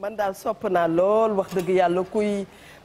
man daal sopp naa lool wax dëgg yàlla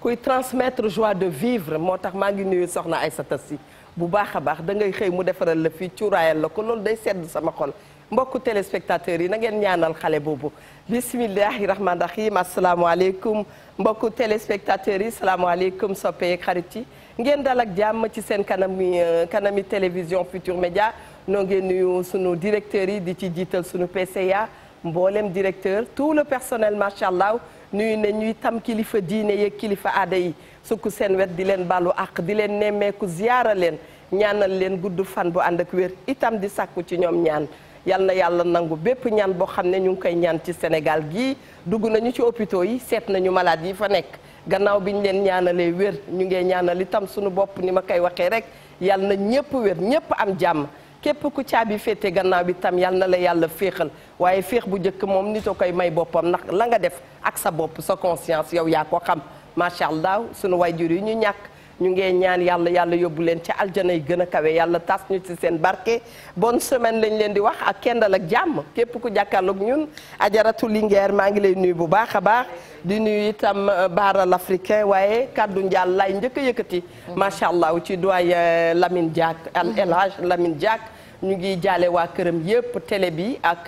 kuy transmettre joie de vivre moo tax maa ngi nuyu soxna Aïssata Sy bu baax a baax da ngay xëy mu defaral la fii cuuraayal la ko loolu day sedd sama xol mbokku téléspectateurs yi na ngeen ñaanal xale boobu bismillahi rahmaani rahim asalaamaaleykum mbokku téléspectateurs yi salaamaaleykum soppe yeeg xarit yi ngeen dal ak jàmm ci seen kanami télévision Futur Média noo ngeen nuyu sunu directeurs yi di ci jiital sunu PCA mboolem directeur tout le personnel macha allah nuyu ne ñuy tam kilifa diine yeeg kilifa aada yi sukk seen wet di leen baalu àq di leen nemmeeku ziyaara leen ñaanal leen gudd fan bu ànd ak wér itam di sàkku ci ñoom ñaan yal na yàlla nangu bépp ñaan boo xam ne ñu ngi koy ñaan ci Sénégal gii dugg nañu ci hôpitaux yi seet nañu malade yi fa nekk gannaaw bi ñu leen ñaanalee wér ñu ngee ñaanal itam suñu bopp ni ma koy waxee rek yal na ñëpp wér ñëpp am jàmm képp ku caabi féete gannaaw bi tam yal na la yàlla féexal waaye féex bu njëkk moom nit a koy may boppam ndax la nga def ak sa bopp sa conscience yow yaa ko xam macha allah sunu wayjur yi ñu ñàkk ñu ngee ñaan yàlla yóbbu leen ca aljana yi gën a kawe yàlla tas ñu ci seen barke bonne semaine lañ leen di wax ak kendal ak jàmm képp ku jàkkaarloog ñun ajaratu Linguère maa ngi lay nuyu bu baax a baax di nuyu itam Baara l'Africain waaye kaddu njaal lay njëkk a yëkkati macha allah ci doyen Lamine Diack El Hadj Lamine Diack ñu ngi jaale waa këram yëpp télé bi ak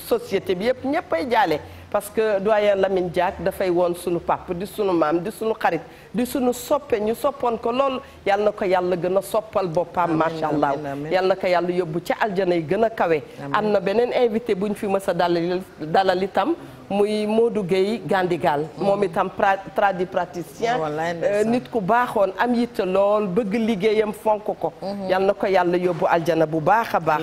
société bi yëpp ñëppay jaale parce que doyen Lamine Diack dafay woon sunu pap di sunu maam di sunu xarit di sunu soppe ñu soppoon ko lool yal na ko yàlla gën a soppal boppam macha allah yal na ko yàlla yóbbu ca aljana yi gën a kawe am na beneen invité bu ñu fi mës a dalal itam muy Modou Gueye Gandigal moom itam tradipraticien nit ku baaxoon am yitte lool bëgg liggéeyam fonk ko yal na ko yàlla yóbbu aljana bu baax a baax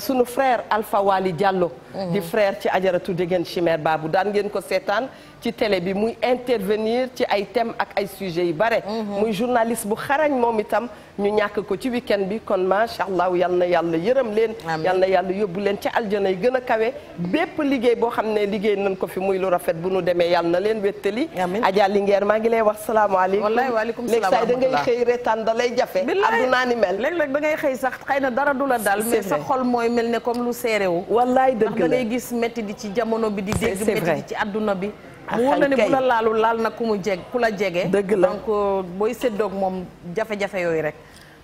sunu frère Alpha Wali Diallo di frère ci ajaratu Degen Chimère Babou daan ngeen ko seetaan ci télé bi muy intervenir ci ay thèmes ak ay sujets yu bare muy journaliste bu xarañ moom itam ñu ñàkk ko ci week-end bi kon macha allah yal na yàlla yërëm leen yal na yàlla yóbbu leen ci aljana yi gën a kawe bépp liggéey boo xam ne liggéey nañ ko fi muy lu rafet bu nu demee yal na leen wéttali Adja Linguère maa ngi lay wax salaamaaleykum waaleykum léegi say da ngay xëy reetaan da lay jafe addunaa ni mel léeg-léeg da ngay xëy sax xëy na dara du la dal mais sa xol mooy mel ne comme lu séeréwu wallaay dëgg la da ngay gis métti di ci jamono bi di dégg métti di ci adduna bi mu wóor na ne bu la laalu laal na ku la jege dëgg la donc booy séddoog moom jafe-jafe yooyu rek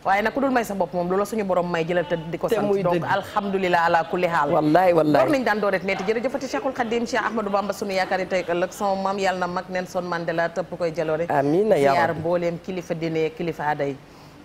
waaye nag ku dul may sa bopp moom loolu suñu borom may jëlal te di ko sant donc alhamdulilah ala kulli haal wallaay door nañ daan doo rek neeti jërëjëfati Cheikhul Khadim Cheikh Ahmadou Bamba sunu yaakaar yi tey ëllëg sama maam yàlla na mag Nelson Mandela tëpp koy jaloore amiin ziar mbooleem kilifa diine kilifa aada yi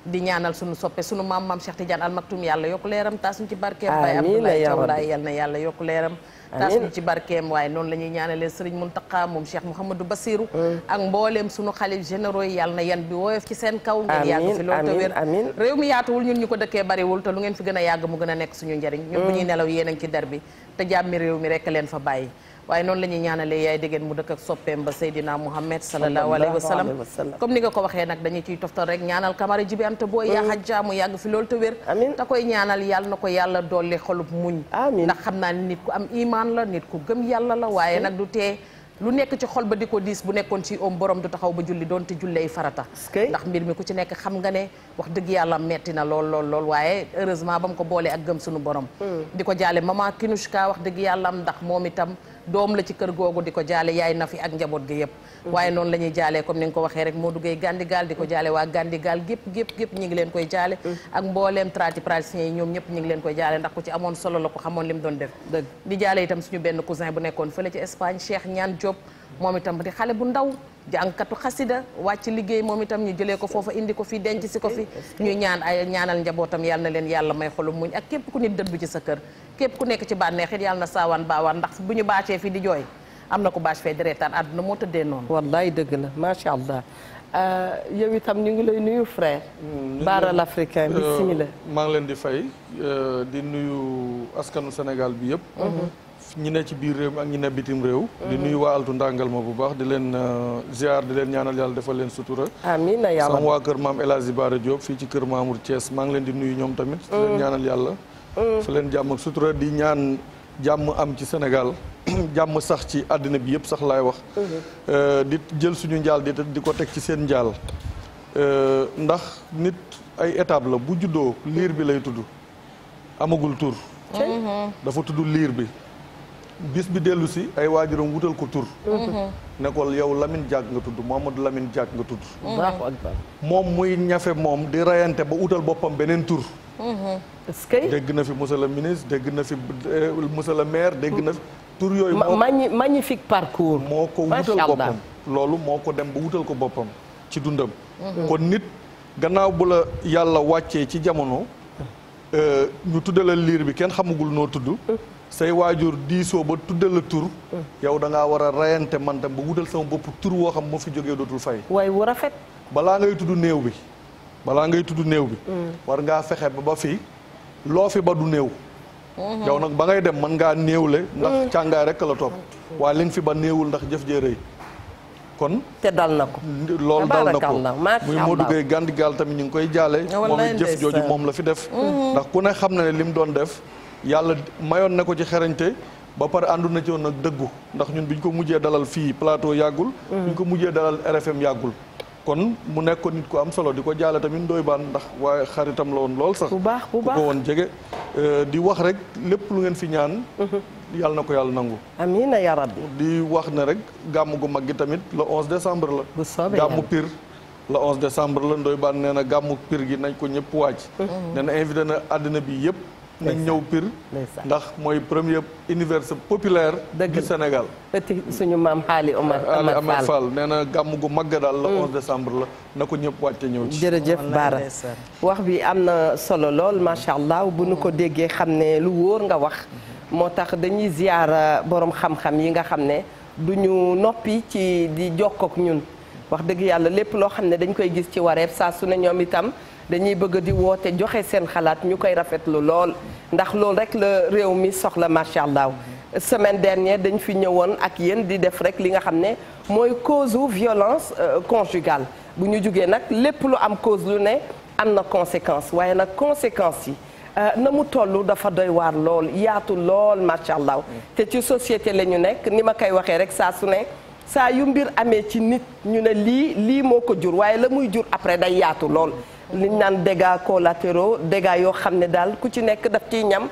di ñaanal sunu soppe sunu maam Cheikh Tidiane Al Maktoum yàlla yokku leeram taas ñu ci barkeem Baye Abdoulaye Thiaw Laye yàlla na yàlla yokku leeram taas ñu ci barkeem waaye noonu la ñuy ñaanalee Serigne Mountakha moom Cheikh Mouhamadou Bassirou ak mbooleem sunu xalif généraux yi yàlla na yan bi woyof ci seen kaw ngeen yàgg fi loolu te wér réew mi yaatuwul ñun ñu ko dëkkee bariwul te lu ngeen fi gën a yàgg mu gën a nekk suñu njariñ ñun bu ñuy nelaw yéen a ngi ci der bi te jàmmi réew mi rekk leen fa bàyyi waaye noonu la ñuy ñaanalee yaay déggeen mu dëkk ak soppeem ba Seydina Mouhamed sallallahu alayhi wa sallam comme ni nga ko waxee nag dañu ciy toftal rek ñaanal Camara Jibi Anta Boy yaa xajja mu yàgg fi loolu te wér te koy ñaanal yàlla na ko yàlla dolli xolub muñ ndax xam naa ni nit ku am iman la nit ku gëm yàlla la waaye nag du tee lu nekk ci xol ba di ko diis bu nekkoon ci om borom du taxaw ba julli doon te julley farata ndax mbir mi ku ci nekk xam nga ne wax dëgg yàlla metti na lool waaye heureusement ba mu ko boolee ak gëm suñu borom di ko jaale maman Kinushka wax dëgg yàlla am ndax moom itam doom la ci kër googu di ko jaale yaay na fi ak njaboot gi yëpp waaye noonu la ñuy jaalee comme ni nga ko waxee rek moo duggee Gandigal di ko jaale waa Gandigal gépp ñi ngi leen koy jaale ak mbooleem tradipraticiens yi ñoom ñëpp ñi ngi leen koy jaale ndax ku ci amoon solo la ko xamoon li mu doon def di jaale itam suñu benn cousin bu nekkoon fële ci Espagne Cheikh Ñaan Diop moom itam di xale bu ndaw jàngkatu xasida wàcc liggéey moom itam ñu jëlee ko foofa indi ko fi denc si ko fi ñuy ñaanal njabootam yàlla na leen yàlla may xolu muñ ak képp ku nit dëddu ci sa kër képp ku nekk ci bànneex it yàlla na saawaan baawaan ndax bu ñu baacee fi di jooy am na ko bâche fee di reetaan àdduna moo tëddee noonu wallaay dëgg la macha allah yow itam ñu ngi lay nuyu frère Baara l'Africain bismillah maa ngi leen di fay di nuyu askanu Sénégal bi yëpp ñi ne ci biir réew mi ak ñi ne bitim réew di nuyu waa altu ndàngal ma bu baax di leen ziar di leen ñaanal yàlla defal leen sutura amiin yàlla sama waa kër maam El Hadji Bara Diop fii ci kër Mamour Thiès maa ngi leen di nuyu ñoom tamit di leen ñaanal yàlla fa leen jàmm ak sutura di ñaan jàmm am ci Sénégal jàmm sax ci àddina bi yëpp sax laay wax di jël suñu njaal di ko teg ci seen njaal ndax nit ay étape la bu juddoo liir bi lay tudd amagul tur dafa tudd liir bi bis bi dellu si ay waajuram wutal ko tur ne ko yow Lamine Diack nga tudd Mouhamadou Lamine Diack nga tudd moom muy ñafe moom di rayante ba utal boppam beneen tur est-ce que dégg na fi monsieur le ministre dégg na fi monsieur le maire dégg na fi tur yooyu magnifique parcours moo ko wutal boppam loolu moo ko dem ba wutal ko boppam ci dundam kon nit gannaaw bu la yàlla wàccee ci jamono ñu tuddala liir bi kenn xamagul noo tudd say waajur diisoo ba tuddal la tur yow da ngaa war a rayante man tam ba wutal sama bopp tur woo xam moo fi jógee dootul fay waaye wu rafet balaa ngay tudd néew bi war ngaa fexe ba fii loo fi ba du néew yow nag ba ngay dem mën ngaa néewle ndax càngaay rek la topp waaye li nga fi ba néewul ndax jëf jee rëy kon te dal na ko loolu dal na ko muy Modou Gueye Gandigal tamit ñu ngi koy jaale moom it jëf jooju moom la fi def ndax ku ne xam na ne li mu doon def yàlla mayoon na ko ci xerañte ba pare àndu na ci woon nag dëggu ndax ñun bi ñu ko mujjee dalal fii plateau yàggul bi ñu ko mujjee dalal RFM yàggul kon mu nekk ko nit ku am solo di ko jaale tamit Ndoye Bane ndax waaye xaritam la woon lool sax bu baax ku ko woon jege di wax rek lépp lu ngeen fi ñaan yàlla na ko yàlla nangu amiin ya rabbi di wax ne rek gàmm gu mag gi tamit le 11 décembre la gàmmu Pire le 11 décembre la Ndoye Bane nee na gàmmu Pire gi nañ ko ñëpp waaj nee na invité na àddina bi yëpp nañ ñëw Pire ndax mooy premier université populaire du Sénégal petit suñu maam Xaali Omar Fall nee na gàmm gu mag daal le 11 décembre la na ko ñëpp wàcce ñëw ci jërëjëf Bara wax bi am na solo lool macha allah bu nu ko déggee xam ne lu wóor nga wax moo tax dañuy ziyaara borom xam-xam yi nga xam ne du ñu noppi ci di jokkook ñun wax dëgg yàlla lépp loo xam ne dañ koy gis ci wareef saa su ne ñoom itam dañuy bëgg di woote joxe seen xalaat ñu koy rafetlu lool ndax loolu rek la réew mi soxla macha allah. semaine dernière dañ fi ñëwoon ak yéen di def rek li nga xam ne mooy cause u violence conjugale bu ñu jugee nag lépp lu am cause lu ne am na conséquence waaye nag conséquences yi na mu toll dafa doy waar lool yaatu lool macha allah te ci société la ñu nekk ni ma koy waxee rek saa su ne saa yu mbir amee ci nit ñu ne lii moo ko jur waaye la muy jur après day yaatu lool liñ naan dégâts collatéraux dégâts yoo xam ne daal ku ci nekk daf ciy ñam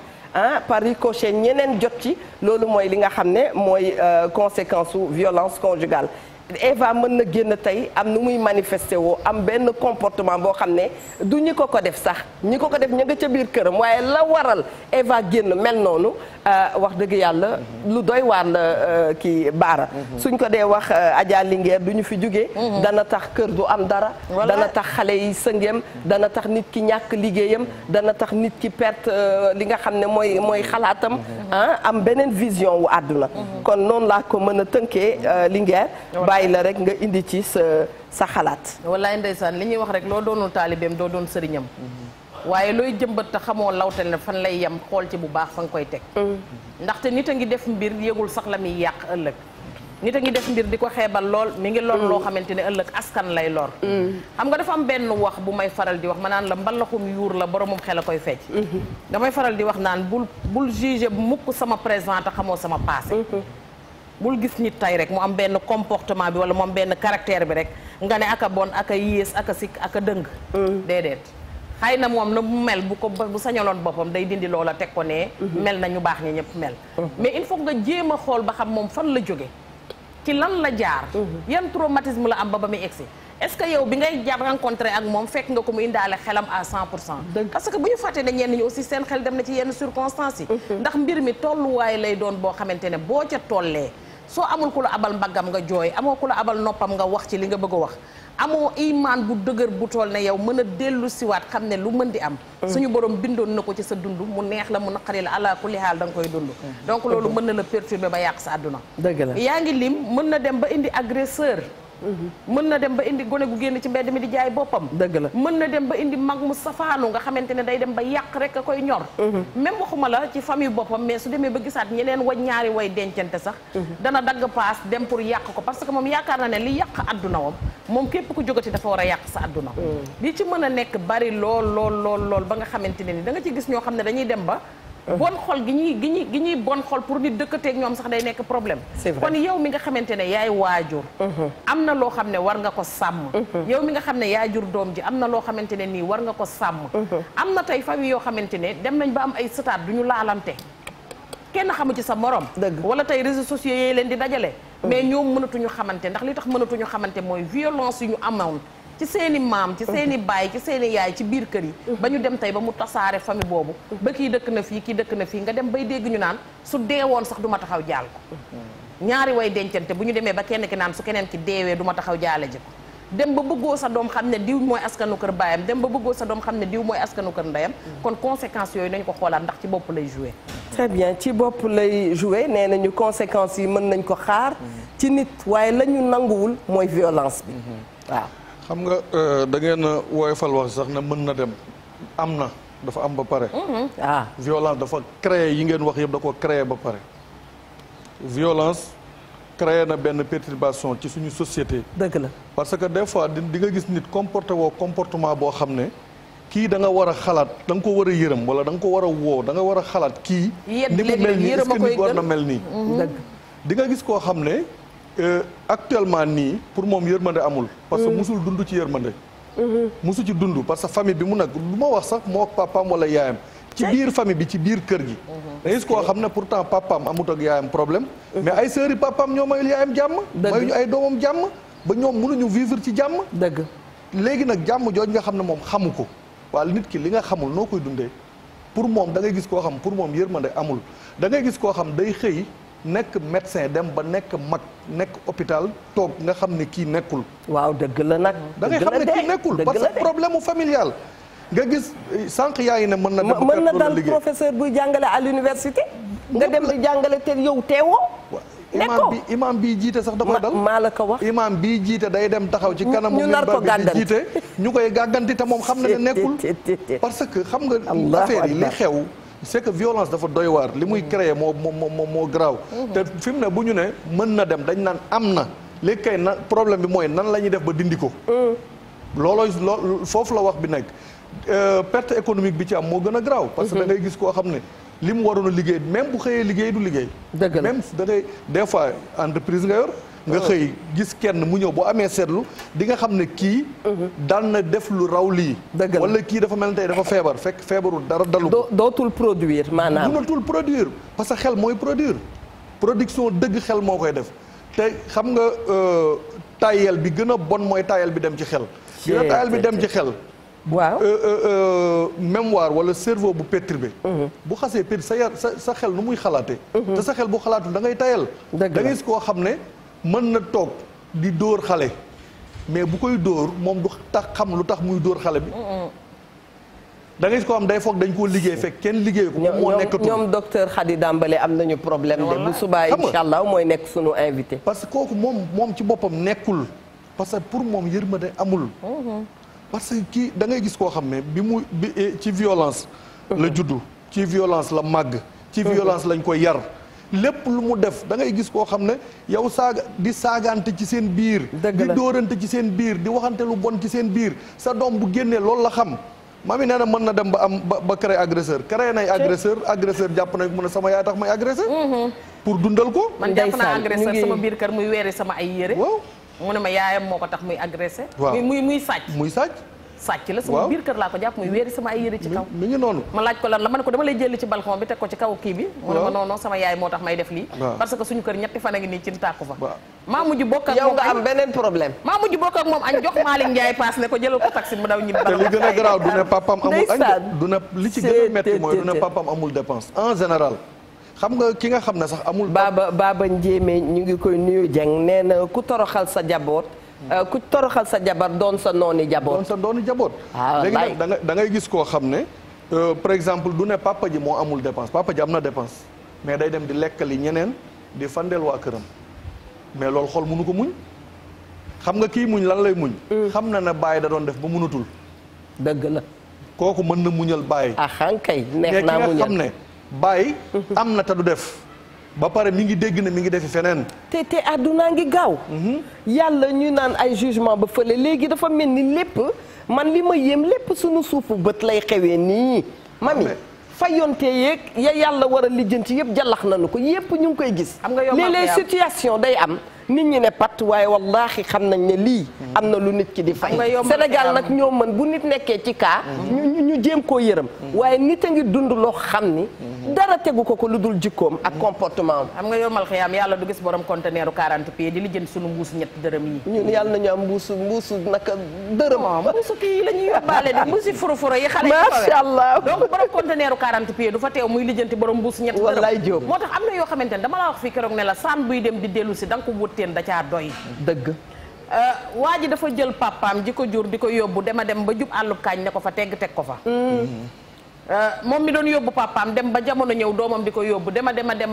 par ricochet ñeneen jot ci loolu mooy li nga xam ne mooy conséquence su violence conjugale Eva mën na génn tey am nu muy manifesté woo am benn comportement boo xam ne du ñi ko def sax ñi ko def ña nga ca biir këram waaye la waral Eva génn mel noonu wax dëgg yàlla lu doy waar la kii Bara suñ ko dee wax Adja Linguère du ñu fi jógee dana tax kër du am dara dana tax xale yi sëngeem dana tax nit ki ñàkk liggéeyam dana tax nit ki perte li nga xam ne mooy xalaatam am beneen vision wu àdduna kon noonu laa ko mën a tënkee Linguère bàyyi la rek nga indi ci sa xalaat wallaay ndeysaan li ñuy wax rek loo doonul taalibeem doo doon sëriñam waaye looy jëmbat te xamoo lawtal ne fan lay yem xool ci bu baax fa nga koy teg ndaxte nit a ngi def mbir yëgul sax la muy yàq ëllëg nit a ngi def mbir di ko xeebal lool mi ngi lor loo xamante ne ëllëg askan lay lor xam nga dafa am benn wax bu may faral di wax ma naan la mbalaxum yuur la boromum xel a koy fecc damay faral di wax naan bul juger mukk sama présent te xamoo sama passé bul gis nit tey rek mu am benn comportement bi wala mu am benn caractère bi rek nga ne aka bon aka yées aka sikk aka dëng déedéet xëy na moom na mu mel bu sañaloon boppam day dindi loola teg ko ne mel na ñu baax ñi ñëpp mel mais il faut nga jéem a xool ba xam moom fan la jóge ci lan la jaar yan traumatisme la am ba muy egsi est-ce que yow bi ngay jaar rencontré ak moom fekk nga ko mu indaale xelam à 100% parce que bu ñu fàttee ne ñenn ñi aussi seen xel dem na ci yenn circonstances yi ndax mbir mi tolluwaay lay doon boo xamante ne boo ca tollee soo amul ku la abal mbaggam nga jooy amoo ku la abal noppam nga wax ci li nga bëgg a wax amoo imaan bu dëgër bu toll ne yow mën a dellu siwaat xam ne lu mën di am suñu borom bindoon na ko ci sa dund mu neex la mu naqari la ala kulli haal da nga koy dund donc loolu mën na la perturber ba yàq sa àdduna dëgg la yaa ngi lim mën na dem ba indi agresseur mën na dem ba indi gone gu génn ci mbedd mi di jaay boppam dëgg la mën na dem ba indi mag mu safaanu nga xamante ne day dem ba yàq rek a koy ñor même waxuma la ci famille boppam mais su demee ba gisaat ñeneen ñaari way dencante sax dana dagg paas dem pour yàq ko parce que moom yaakaar na ne li yàq adduna moom képp ku jógati dafa war a yàq sa adduna li ci mën a nekk bari lool ba nga xamante ne ni da nga ci gis ñoo xam ne dañuy dem ba bon xol gi ñuy bon xol pour nit dëkkateeg ñoom sax day nekk problème kon yow mi nga xamante ne yaay waajur am na loo xam ne war nga ko sàmm yow mi nga xam ne yaay jur doom ji am na loo xamante ne nii war nga ko sàmm am na tey famille yoo xamante ne dem nañ ba am ay sëtaat du ñu laalante kenn xamu ci sa morom. wala tey réseaux sociaux yee leen di dajale. mais ñoom mënatuñu xamante ndax li tax mënatuñu xamante mooy violence yu ñu amoon ci seen i maam ci seen i baay ci seen i yaay ci biir kër yi. ba ñu dem tey ba mu tasaare famille boobu. ba kii dëkk na fii kii dëkk na fii nga dem bay dégg ñu naan su deewoon sax du ma taxaw jaal ko. ñaari way dencante bu ñu demee ba kenn ki naan su keneen ki deewee du ma taxaw jaale ji ko. dem ba bëggoo sa doom xam ne diw mooy askanu kër baayam dem ba bëggoo sa doom xam ne diw mooy askanu kër ndeyam kon conséquences yooyu nañ ko xoolaat ndax ci bopp lay joué. très bien ci bopp lay joué nee nañu conséquences yi mën nañ ko xaar ci nit waaye la ñu nanguwul mooy violence bi waaw. xam nga da ngeen a woyofal wax sax ne mën na dem am na dafa am ba pare. violence dafa créé yi ngeen wax yëpp da ko créé ba pare. violence créé na benn perturbation ci suñu société. dëgg la parce que des fois di nga gis nit comporté woo comportement boo xam ne kii da nga war a xalaat da nga ko war a yërëm wala da nga ko war a woo da nga war a xalaat kii. ni mu mel nii est-ce que nit war na mel nii. dëgg di nga gis koo xam ne actuellement nii pour moom yërmande amul. parce que musul dund ci yërmande. musu ci dund parce que famille bi mu nag lu ma wax sax moo ak papaam wala yaayam. ci biir famille bi ci biir kër gi. da gis koo xam ne pourtant papaam amut ak yaayam problème. mais ay sœurs yi papaam ñoo mayul yaayam jàmm. mayuñu ay doomam jàmm ba ñoom mënuñu vivre ci jàmm. dëgg léegi nag jàmm jooj nga xam ne moom xamu ko waaye nit ki li nga xamul noo koy dundee pour moom da ngay gis koo xam pour moom yërmande amul da ngay gis koo xam day xëy nekk médecin dem ba nekk mag nekk hôpital toog nga xam ne kii nekkul. waaw dëgg la nag. da ngay xam ne kii nekkul parce que problème mu familial. nga gis sànq yaa ngi ne mën na dem mën na dal professeur buy jàngale à l'université nga dem di jàngale te yow teewoo. imam bii jiite sax da koy dal maa la ko wax. imam bii jiite day dem taxaw ci kanamu ñu nar ko minbar bi di jiite ñu koy gàgganti te moom xam na ne nekkul parce que xam nga affaire yi li xew c'est que violence dafa doy waar li muy créer moo graaw te fi mu ne bu ñu ne mën na dem dañ naan am na léegi kay na problème bi mooy nan la ñuy def ba dindi ko loolooy foofu la wax bi nekk perte économique bi ci am moo gën a graaw parce que da ngay gis koo xam ne li mu waroon a liggéey même bu xëyee liggéey du liggéey. dëgg la même da ngay des fois entreprise nga yor. nga xëy gis kenn mu ñëw boo amee seetlu di nga xam ne kii. daan na def lu raw lii. dëgg la wala kii dafa mel ne tey dafa feebar fekk feebaru dara dalu ko. dootul produire maanaam. mënatul produire parce que xel mooy produire production dëgg xel moo koy def te xam nga tayel bi gën a bon mooy tayel bi dem ci xel. gën a tayel bi dem ci xel. waaw mémoire wala cerveau bu perturbé. bu xasee sa xel nu muy xalaatee. te sa xel bu xalaatul da ngay tayal. da ngay gis koo xam ne mën na toog di dóor xale mais bu koy dóor moom du tax xam lu tax muy dóor xale bi. da ngay gis koo xam day foog dañ koo liggéey fekk kenn liggéey ko. moom moo nekkatul ñoom docteur Khady Dambale am nañu problème de bu subaa incha allah mooy nekk sunu invité. parce que kooku moom ci boppam nekkul parce que pour moom yërmande amul. parce que kii da ngay gis koo xam ne bi ci violence la juddu ci violence la màgg ci violence lañ koy yar lépp lu mu def da ngay gis koo xam ne yow di saagante ci seen biir di dóorante ci seen biir di waxante lu bon ci seen biir sa doom bu génnee loolu la xam mami nee na mën na dem ba am ba créer agresseur créer nay agresseur jàpp na mu ne sama yaay tax may agresseur pour dundal ko man jàpp naa agresseur sama biir kër muy weeri sama ay yére waaw mu ne ma yaayam moo ko tax muy agressé. waaw muy sàcc. muy sàcc. sàcc la sama biir kër laa ko jàpp muy weeri sama ay yére ci kaw. mi ngi noonu. ma laaj ko lan la ma ne ko dama lay jël ci balcon bi teg ko ci kaw kii bi. mu ne ma non sama yaay moo tax may def lii. parce que suñu kër ñetti fan a ngi nii ci tàkku fa. maa mujj bokk ak moom yow nga am beneen problème. maa mujj bokk ak moom añ jox Malick Ndiaye paas ne ko jëlal ko taxi mu daw ñibbi. te li gën a garaaw du ne papam amul añ du ne li ci gën a metti mooy du ne papam amul dépense en général. xam nga ki nga xam ne sax amul. Baba Ndiémé ñu ngi koy nuyu Dieng nee na ku toroxal sa jaboot ku toroxal sa jabar doon sa nooni jaboot. doon sa nooni jaboot. léegi nag da ngay gis koo xam ne par exemple du ne papa ji moo amul dépense papa ji am na dépense mais day dem di lekkali ñeneen di fandeel waa këram mais loolu xol mënu ko muñ xam nga kii muñ lan lay muñ. xam na ne bàyyi da doon def ba mënatul. dëgg la. kooku mën na muñal bàyyi. kay neex naa muñal mais ki nga xam ne bàyyi. am na te du def. ba pare mi ngi dégg ne mi ngi defi feneen. te àdduna ngi gaaw. yàlla ñu naan ay jugement ba fële léegi dafa mel ni lépp man li ma yéem lépp suñu suufu bët lay xewee nii. mami fayonte yeeg ya yàlla war a lijjanti yëpp jàllax nañu ko yëpp ñu ngi koy gis. am nga léeg-léeg situation day am. nit ñi ne pat waaye wallaahi xam nañ ne lii. am na lu nit ki di fay. Sénégal nag ñoo mën bu nit nekkee ci kaa. ñu jéem koo yërëm. waaye nit a ngi dund loo xam ni. dara tegu ko lu dul jikkoom ak comportement am. xam nga yomal xiyaam yàlla du gis borom conteneeru 40 pieds di lijjanti sunu mbuus ñetti dërëm yi. ñun yàlla nañu am mbuusu naka dërëm. mbuusu kii la ñuy yóbbaale de mbuusi furo yi xale yi. macha allah donc borom conteneeru 40 pieds du fa teew muy lijjanti borom mbuus ñetti dërëm. wallaay Jóob moo tax am na yoo xamante ne dama la wax fii keroog ne la saan buy dem di dellu si da nga ko wutteen da caa doy. dëgg. waa ji dafa jël papaam ji ko jur di ko yóbbu dem ba jub àllub kaañ ne ko fa teg ko fa. moom mi doon yóbbu papaam dem ba jamono ñëw doomam di ko yóbbu dem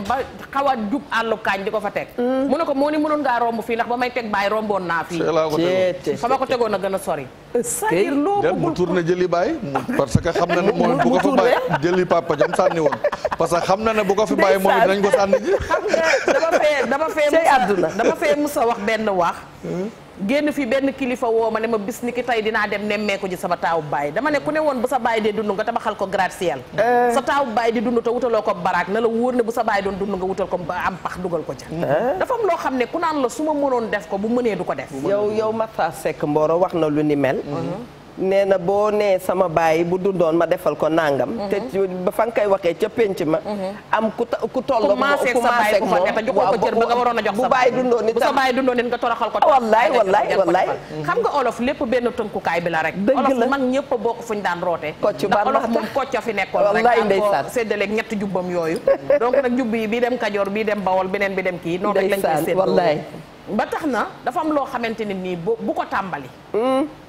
ba xaw a jub àllub kaañ di ko fa teg. mu ne ko moo ni mënoon ngaa romb fii ndax ba may teg baay romboon naa fii. fa ma ko tegoon a gën a sori. c'est-à-dire loo bëggul mu tourné jëli baay parce que xam na ne moom bu ko fa bàyyi jëli papa jam sànni woon parce que xam na ne bu ko fi bàyyi moom dinañ ko sànni ji. xam nga dama fee musa wax benn wax. génn fi benn kilifa woo ma ne ma bis ni ki tey dinaa dem nemmeeku ji sama taawu baay dama ne ku ne woon bu sa baay dee dund nga tabaxal ko gratte-ciel sa taawu baay di dund te wutaloo ko baraak na la wóor ne bu sa baay doon dund nga wutal ko ba am pax dugal ko ca. dafa am loo xam ne ku naan la su ma mënoon def ko bu mënee du ko def. yow Matar Seck Mboro wax na lu ni mel. nee na boo nee sama baay bu dundoon ma defal ko nangam. te ba fa nga koy waxee ca penc ma. am ku toll commencé sa baay ku fa nekk joxoo ko cër ba nga waroon a jox sa baay bu sa baay dundoon nit nga toroxal ko. wallaay xam nga olof lépp benn tënkukaay bi la rek. dëgg la olof mag ñëpp a bokk fuñ daan roote. kocc ndax olof moom kocc fi nekkoon rek. wallaay ndeysaan ko séddaleeg ñetti jubbam yooyu. donc nag jubb yi bii dem Kajoor bii dem Bawol beneen bi dem kii. noonu rek lañ koy séddoo wallaay ba tax na dafa am loo xamante ne nii bu ko tàmbali.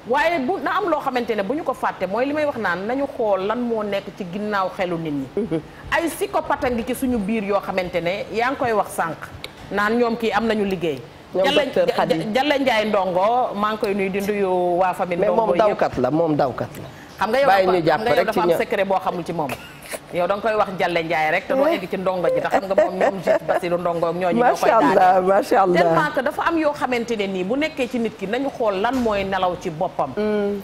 waaye bu na am loo xamante ne bu ñu ko fàtte mooy li may wax naan nañu xool lan moo nekk ci ginnaaw xelu nit ñi. ay psychopathe ngi ci suñu biir yoo xamante ne yaa ngi koy wax sànq naan ñoom kii am nañu liggéey. Jalle Njaay Ndongo maa ngi koy nuyu di nuyu waa famille Ndongo mais moom dawkat la. xam nga yow dafa am secret boo xamul ci moom. yow da nga koy wax Jalle Njaay rek te doo egg ci ndongo ji te xam nga moom ñoom juge Basiru Ndongo ak ñooñu ñoo koy daal macha allah tellement que dafa am yoo xamante ne nii bu nekkee ci nit ki nañu xool lan mooy nelaw ci boppam.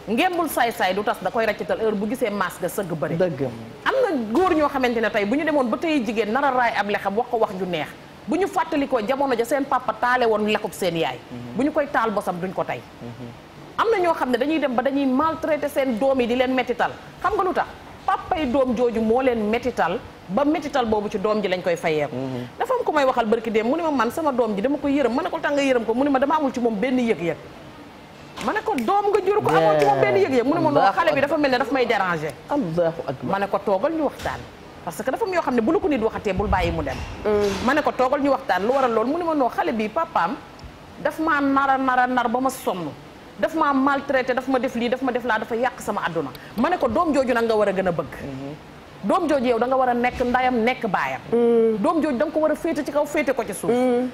ngembul saay-saay du tas da koy raccital heure bu gisee masque ga sëgg bëri. dëgg am na góor ñoo xamante ne tey bu ñu demoon ba tey jigéen nar a raay ab lexam wax ko wax ju neex bu ñu fàttalikoo jamono ja seen papa taale woon lekub seen yaay bu ñu koy taal bosam duñ ko tey. am na ñoo xam ne dañuy dem ba dañuy maltraité seen doom yi di leen mettital xam nga lu tax papay doom jooju moo leen métital ba métital boobu ci doom ji lañ koy fayeeku. dafa am ko may waxal barki dem mu ne ma man sama doom ji dama ko yërëm ma ne ko tax nga yërëm ko mu ne ma dama amul ci moom benn yëg-yëg ma ne ko doom nga jur ko amul ci moom benn yëg-yëg mu ne ma noo xale bi dafa mel ne daf may déranger. allahu akbar ma ne ko toogal ñu waxtaan parce que dafa am yoo xam ne bu la ko nit waxatee bul bàyyi mu dem. ma ne ko toogal ñu waxtaan lu waral loolu mu ne ma noo xale bi papaam daf maa nar ba ma sonn daf maa maltraité daf ma def lii daf ma def laa dafa yàq sama àdduna ma ne ko doom jooju nag nga war a gën a bëgg. doom jooju yow da nga war a nekk ndayam nekk baayam. doom jooju da nga ko war a féete ci kaw féete ko ci suuf.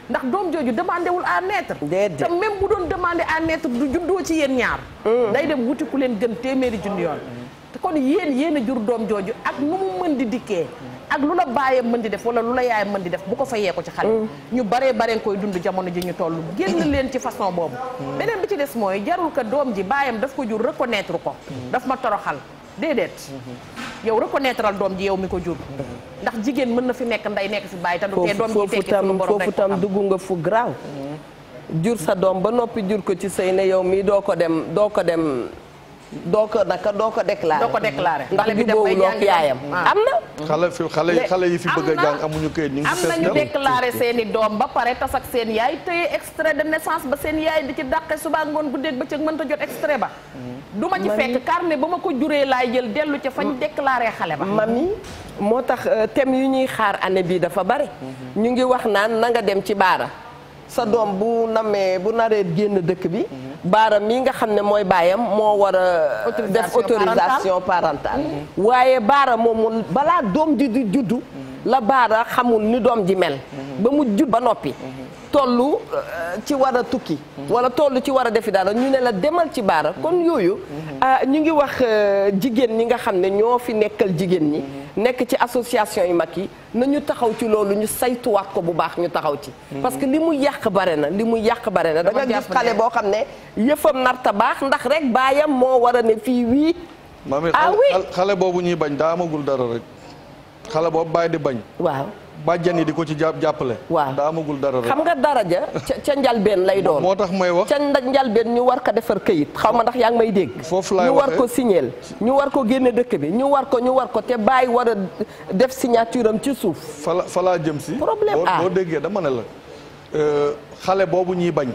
ndax doom jooju demandé wul à naître. te même bu doon demandé à naître du juddoo ci yéen ñaar. day dem wuti ku leen gën téeméeri junni yoon. te kon yéen a jur doom jooju ak nu mu mën di dikkee. ak lu la baayam mën di def wala lu la yaayam mën di def bu ko fayee ko ci xale. ñu baree koy dund jamono ji ñu toll génn leen ci façon boobu. beneen bi ci des mooy jarul ko doom ji baayam daf ko jur reconnaître ko. daf ma toroxal déedéet. yow reconnaître al doom ji yow mi ko jur. ndax jigéen mën na fi nekk nday nekk fi baay te du tee doom ji tekki suñu borom rek foofu tam dugg nga fu graaw. jur sa doom ba noppi jur ko ci sëy ne yow mii doo ko déclaré. ndax jubóowuloo ak yaayam. am na. xale yi fi bëgg a jàng amuñu këyit ñu ngi am nañu déclaré seeni doom ba pare tas ak seen yaay téye extrait de naissance ba seen yaay di ci dàqe suba ngoon guddeeg bëccëg mënta jot extrait ba. du ma ci fekk carnet ba ma ko juree laay jël dellu ca fañ déclaré xale ba. mami moo tax thème yu ñuy xaar année bii dafa bari. ñu ngi wax naan na nga dem ci baara. sa doom bu naree génn dëkk bi. baara mii nga xam ne mooy baayam moo war a def autorisation parentale. waaye baara moomu balaa doom ji di juddu. la baara xamul ni doom ji mel. ba mu judd ba noppi. tollu ci war a tukki. wala tollu ci war a defi dara ñu ne la demal ci baara kon yooyu. ñu ngi wax jigéen ñi nga xam ne ñoo fi nekkal jigéen ñi. nekk ci association yu mag yi nañu taxaw ci loolu ñu saytuwaat ko bu baax ñu taxaw ci. parce que li mu yàq bare na da nga gis xale boo xam ne yëfam narta baax ndax rek baayam moo war a ne fii wii. xale boobu ñuy bañ daa amagul dara rek xale boobu bàyyi di bañ. waaw bàjjan yi di ko ci jàppale. waaw daa amagul dara rek. xam nga daraja ca njalbeen lay doon. moo tax may wax ca njalbeen ñu war ko defar këyit xaw ma ndax yaa ngi may dégg. foofu laay ñu war waxee ko signéel ñu war ko génne dëkk bi ñu war ko te bàyyi war a def signature am ci suuf. fa laa jëm si. problème boo déggee dama ne la xale boobu ñuy bañ.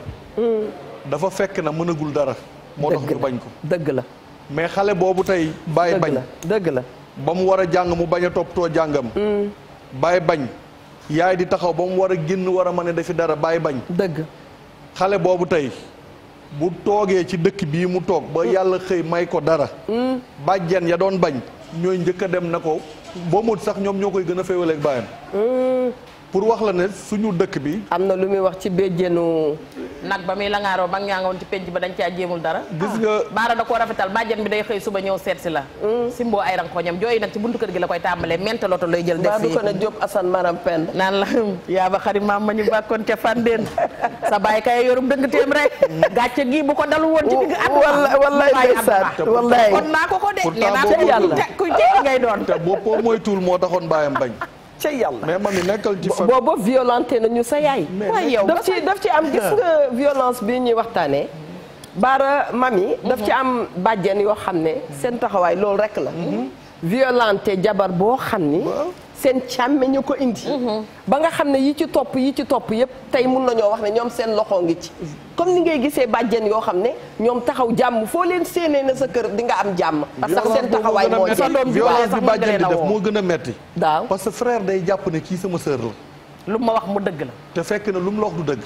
dafa fekk na mënagul dara. moo tax ñu bañ ko dëgg la. mais xale boobu tey bàyyi bañ. dëgg la ba mu war a jàng mu bañ a toppatoo jàngam. bàyyi bañ. yaay di taxaw ba mu war a génn war a mën a defi dara bàyyi bañ. dëgg. xale boobu tey bu toogee ci dëkk bii mu toog ba yàlla xëy may ko dara. bàjjen ya doon bañ ñooy njëkk a dem na ko boo mut sax ñoom ñoo koy gën a féewaleeg bàyyam. pour wax la ne suñu dëkk bi. am na lu muy wax ci béjjenu. nag ba muy la ngaaroo ba nga woon ci penc ba dañ caa jéemul dara. gis nga baara da koo rafetal bàjjen bi day xëy suba ñëw seet si la. simboo ay rankoñam jooy nag ci buntu kër gi la koy tàmbalee mentaloto lay jël. def fii ko ne Diop Assane Maram Pend. naan la yaa ba xarit maam ma ñu bàkkoon ca Fandeen sa baay kay yorum dëgg téem rek. gàcce gi bu ko dalu woon ci digg at. wallaay ndeysaan wallaay kon naa ko de. pourtant nee naa ko ku jekk ngay doon. te boo moytuwul moo taxoon bàyyam bañ. ca yàlla mais mami nekkal ci famille booba violenté nañu sa yaay. waaye yow daf ci am gis nga violence bi ñuy waxtaanee. baara mami daf ci am bàjjen yoo xam ne seen taxawaay loolu rek la. violenté jabar boo xam ni. seen càmme ñu ko indi. ba nga xam ne yi ci topp yëpp tey mun nañoo wax ne ñoom seen loxo ngi ci. comme ni ngay gisee bàjjen yoo xam ne ñoom taxaw jàmm foo leen séenee na sa kër di nga am jàmm. parce que seen taxawaay moo sa doom violence bi bàjjen di def moo gën a metti. daaw parce que frère day jàpp ne kii sama sœur la. lu ma wax mu dëgg la. te fekk na lu mu la wax du dëgg.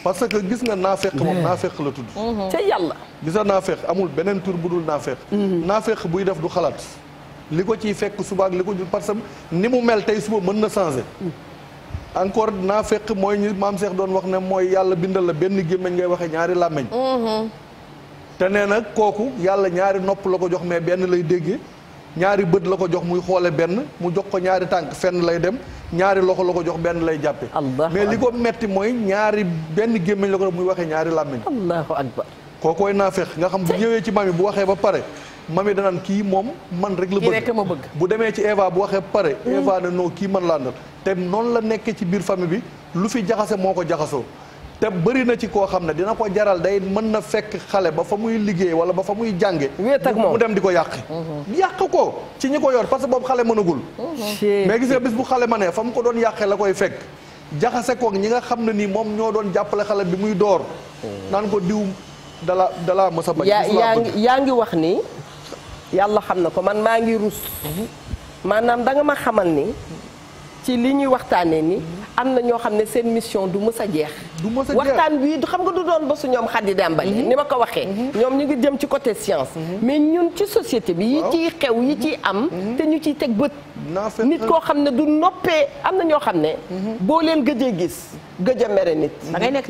parce que gis nga naafeq moom naafeq la tudd. ca yàlla. gis nga naafeq amul beneen tur bu dul naafeq. naafeq buy def du xalaat. li ko ciy fekk suba ak li ko parce que ni mu mel tey suba mën na changer. encore naa fekk mooy ñu maam Cheikh doon wax ne mooy yàlla bindal la benn gémmiñ ngay waxee ñaari làmmiñ. te nee na kooku yàlla ñaari nopp la ko jox mais benn lay déggee ñaari bët la ko jox muy xoole benn mu jox ko ñaari tànk fenn lay dem ñaari loxo la ko jox benn lay jàppe mais li ko metti mooy ñaari benn gémmiñ la ko jox muy waxee ñaari làmmiñ. allahu akbar. kookooy naa fekk nga xam bu ñëwee ci mami bu waxee ba pare. mami danaan kii moom man rek la bëgg bu demee ci Eva bu waxee pare Eva ne non kii man laa ndal te noonu la nekkee ci biir famille bi lu fi jaxase moo ko jaxasoo te bëri na ci koo xam ne dina ko jaral day mën na fekk xale ba fa muy liggéey wala ba fa muy jànge mu dem di ko yàq ko ci ñi ko yor parce que boobu xale mënagul mais gis nga bis bu xale ma ne fa mu ko doon yàqee la koy fekk jaxase koog ñi nga xam ne nii moom ñoo doon jàppale xale bi muy door naan ko diw dalaa mës a bañ yaa ngi wax ni yàlla xam na ko man maa ngi rus maanaam da nga ma xamal ni ci li ñuy waxtaanee ni am na ñoo xam ne seen mission du mës a jeex waxtaan bii du xam nga du doon ba su ñoom Khady Dembélé ni ma ko waxee ñoom ñu ngi jëm ci côté science mais ñun ci société bi yi ciy xew yi ciy am te ñu ciy teg bët nit koo xam ne du noppee am na ñoo xam ne boo leen gëjee gis gëj a mere nit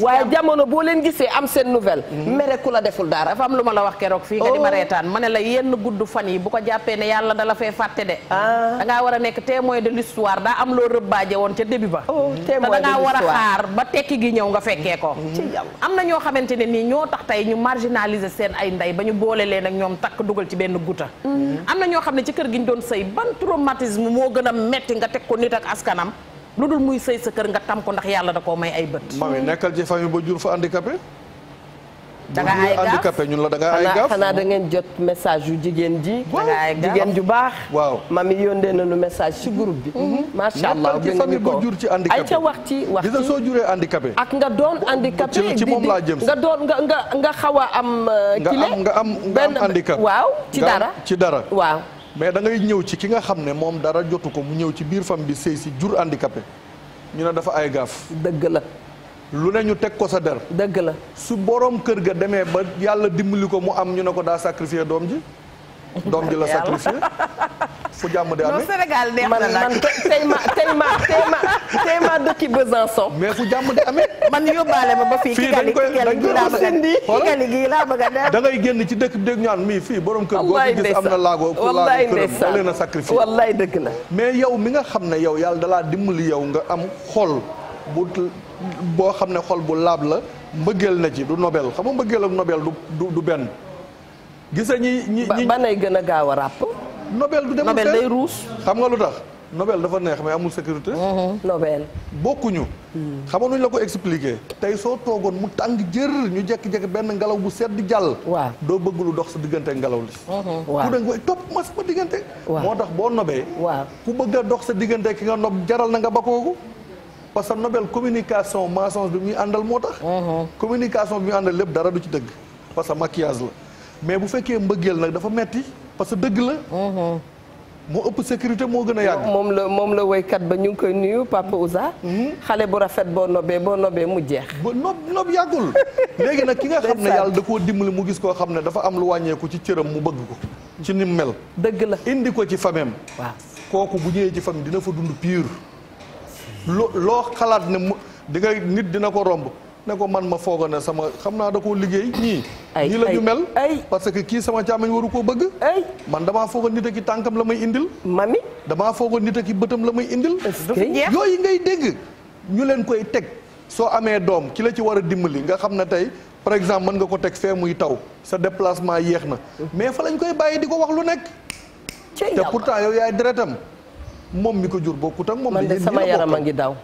waaye jamono boo leen gisee am seen nouvelle mere ku la deful dara dafa am lu ma la wax keroog fii nga di ma reetaan ma ne la yenn gudd fan yi bu ko jàppee ne yàlla dala fay fàtte de da ngaa war a nekk témoin de l'histoire daa am loo rëbbaaje woon ca début ba te da ngaa war a xaar ba tekki gi ñëw nga fekkee ko am na ñoo xamante ne nii ñoo tax tey ñu marginaliser seen ay ndey ba ñu boole leen ak ñoom takk dugal ci benn guta am na ñoo xam ne ci kër gi ñu doon sëy ban traumatisme moo gën a metti nga teg ko nit ak askanam lu dul muy sëy sa kër nga tam ko ndax yàlla da koo may ay bët. mami nekkal ci famille ba jur fa handicapé. da nga ay gaaf handicapé ñun la da nga ay gaaf xanaa da ngeen jot message yu jigéen ji. da nga ay gaaf jigéen ju baax. waaw mami yónnee nañu message ci groupe bi. macha allah nekkal ci famille ba jur ci handicapé ay ca wax ci gis nga soo juree handicapé. ak nga doon handicapé ci moom laa jëm si nga doon nga xaw a am. nga am handicap waaw ci dara ci dara waaw. mais da ngay ñëw ci ki nga xam ne moom dara jotu ko mu ñëw ci biir fam bi sëy si jur handicapé ñu ne dafa ay gaaf. dëgg la. lu ne ñu teg ko sa der. dëgg la. su borom kër ga demee ba yàlla dimbali ko mu am ñu ne ko daa sacrifier doom ji. doom ji la sacrifier fu jàmm di amee. non Sénégal neex na man tey ma dëkki Besançon. mais fu jàmm di amee. man yóbbaale ma ba fii. fii dañ koy laa bëgg a def da ngay génn ci dëkk bi dégg ñaan mii fii borom kër goo fi gis am na laago ku laago këram da leen a sacrifier. wallaay dëgg la. mais yow mi nga xam ne yow yàlla dalaa dimbali yow nga am xol boo xam ne xol bu laab la mbëggeel na ci du nobel xam nga mbëggeel ak nobel du benn. gis nga ñi ba nay gën a gaaw a ràpp. nobel du dem nobel day ruus. xam nga lu tax Nobel dafa neex mais amul sécurité. Nobel bokkuñu. xam nga nuñ la ko expliquer. tey soo toogoon mu tàng jër ñu jékki-jékki benn ngelaw bu sedd di jàll. waaw doo bëgg lu dox sa diggante ngelaw li. waaw ku ne nga topp ma sama diggante. waaw moo tax boo nobee. waaw ku bëgg a dox sa diggante ki nga nob jaral na nga ba kooku. parce que Nobel communication mensonge bi muy àndal moo tax. communication bi muy àndal lépp dara du ci dëgg. parce que maquillage la mais bu fekkee mbëggeel nag dafa metti parce que dëgg la. moo ëpp sécurité moo gën a yàgg. moom la woykat ba ñu ngi koy nuyu Papa Ouza. xale bu rafet boo nobee mu jeex. ba nob yàggul. léegi nag ki nga xam ne yàlla da koo dimbali mu gis koo xam ne dafa am lu wàññeeku ci cëram mu bëgg ko. ci ni mu mel. dëgg la indi ko ci famem waaw kooku bu ñëwee ci famille dina fa dund pur. loo xalaat ne mu di nga nit dina ko romb. ne ko man ma fooga ne sama xam naa da koo liggéey ñii ñii la ñu mel parce que kii sama càmmiñ waru koo bëgg man damaa fooga nit a ki tànkam la may indil mami damaa fooga nit a ki bëtam la may indil yooyu ngay dégg ñu leen koy teg soo amee doom ki la ci war a dimbali nga xam ne tey par exemple mën nga ko teg fee muy taw sa déplacement yéex na mais fa lañ koy bàyyi di ko wax lu nekk te pourtant yow yaay deretam moom mi ko jur bokkut ak moom man de sama yaram a ngi daw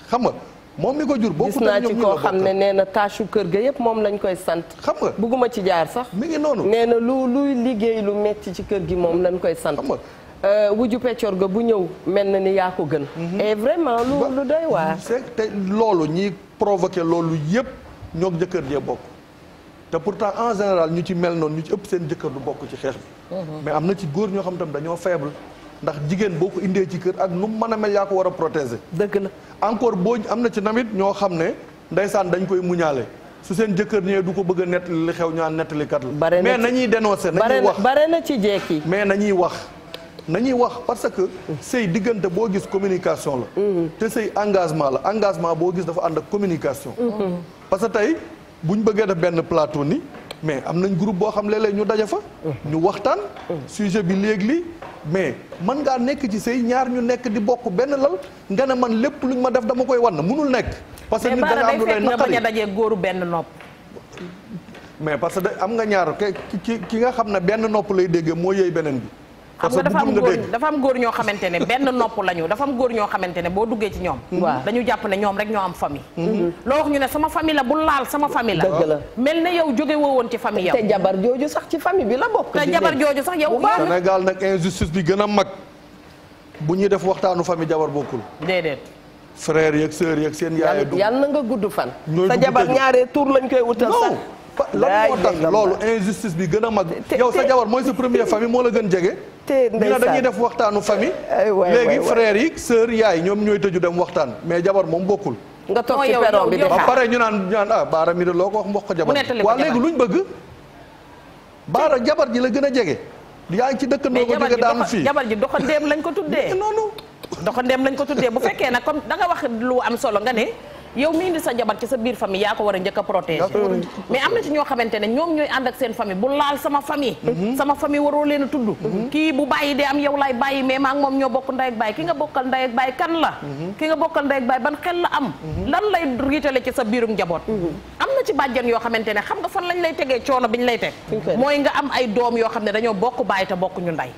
xam nga moom mi ko jur bokku gis naa ci koo xam ne nee na tâchu kër ga yëpp moom lañ koy sant. xam nga bugguma ci jaar sax. mi ngi noonu nee na luy liggéey lu metti ci kër gi moom lañ koy sant. xam nga wuju peccor ga bu ñëw mel na ni yaa ko gën. et vraiment lu doy waar. c'est te loolu ñi provoqué loolu yëpp ñoo jëkkër jee bokk te pourtant en général ñu ci mel noonu ñu ci ëpp seen jëkkër du bokk ci xeex bi. mais am na ci góor ñoo xam tam dañoo faible. ndax jigéen boo ko indee ci kër ak nu mu mën a mel yaa ko war a protéger. dëgg la encore boo am na ci namit ñoo xam ne ndeysaan dañ koy muñaale su seen jëkkër ñëwee du ko bëgg a nettali li xew ñaan nettalikat la. mais nañuy dénoncer nañuy wax bare na ci jekki mais nañuy wax parce que sëy diggante boo gis communication la. te sëy engagement la engagement boo gis dafa ànd ak communication. parce que tey buñ bëggee def benn plateau ni mais am nañ groupe boo xam léeg-léeg ñu daje fa. ñu waxtaan. sujet bi léegi mais man ngaa nekk ci sëy ñaar ñu nekk di bokk benn lal nga ne man lépp luñ ma def dama koy wan munul nekk. parce que nit da nga am lu lay naqari mais bañ a dajee góoru benn nopp. mais parce que am nga ñaar ki nga xam ne benn nopp lay déggee moo yëy beneen bi. parce que dafa am góor ñoo xamante ne benn nopp lañu dafa am góor ñoo xamante ne boo duggee ci ñoom. dañu jàpp ne ñoom rek ñoo am famille. loo wax ñu ne sama famille la bu laal sama famille la. dëgg la mel na yow jóge woon ci famille yow. te jabar jooju sax ci famille bi la bokk. te jabar jooju sax yow. Sénégal nag injustice bi gën a mag bu ñuy def waxtaanu famille jabar bokkul. déedéet. frère yeeg sœur yeeg seen yaay. yàlla na nga gudd fan. sa jabar ñaaree tour lañ koy wutal sax. lan moo tax loolu injustice bi gën a mag. yow sa jabar mooy sa première famille moo la gën jege. te ndeysaan dañuy def waxtaanu famille. léegi frères yi sœur yaay ñoom ñooy tëju dem waxtaan mais jabar moom bokkul. nga toog ci peron bi ba pare ñu naan baara mi de loo ko wax mboq jabar. waaw léegi luñ bëgg. baara jabar ji la gën a jege. yaa ngi ci dëkkandoo ko jóge daanu fii jabar ji doxandéem lañ ko tuddee. noonu. doxandéem lañ ko tuddee bu fekkee nag comme da nga wax lu am solo nga ne. yow mi indi sa jabar ci sa biir famille yaa ko war a njëkk a protéger mais am na ci ñoo xamante ne ñoom ñooy ànd ak seen famille bu laal sama famille sama famille waroo leen a tudd kii bu bàyyi dee am yow laay bàyyi mais maa ngi moom ñoo bokk ndey ak bàyyi ki nga bokkal ndey ak bàyyi kan la ki nga bokkal ndey ak bàyyi ban xel la am lan lay riitale ci sa biirum njaboot am na ci bàjjan yoo xamante ne xam nga fan lañ lay tegee coono biñ lay teg mooy nga am ay doom yoo xam ne dañoo bokk bàyyi te bokk ñu ndey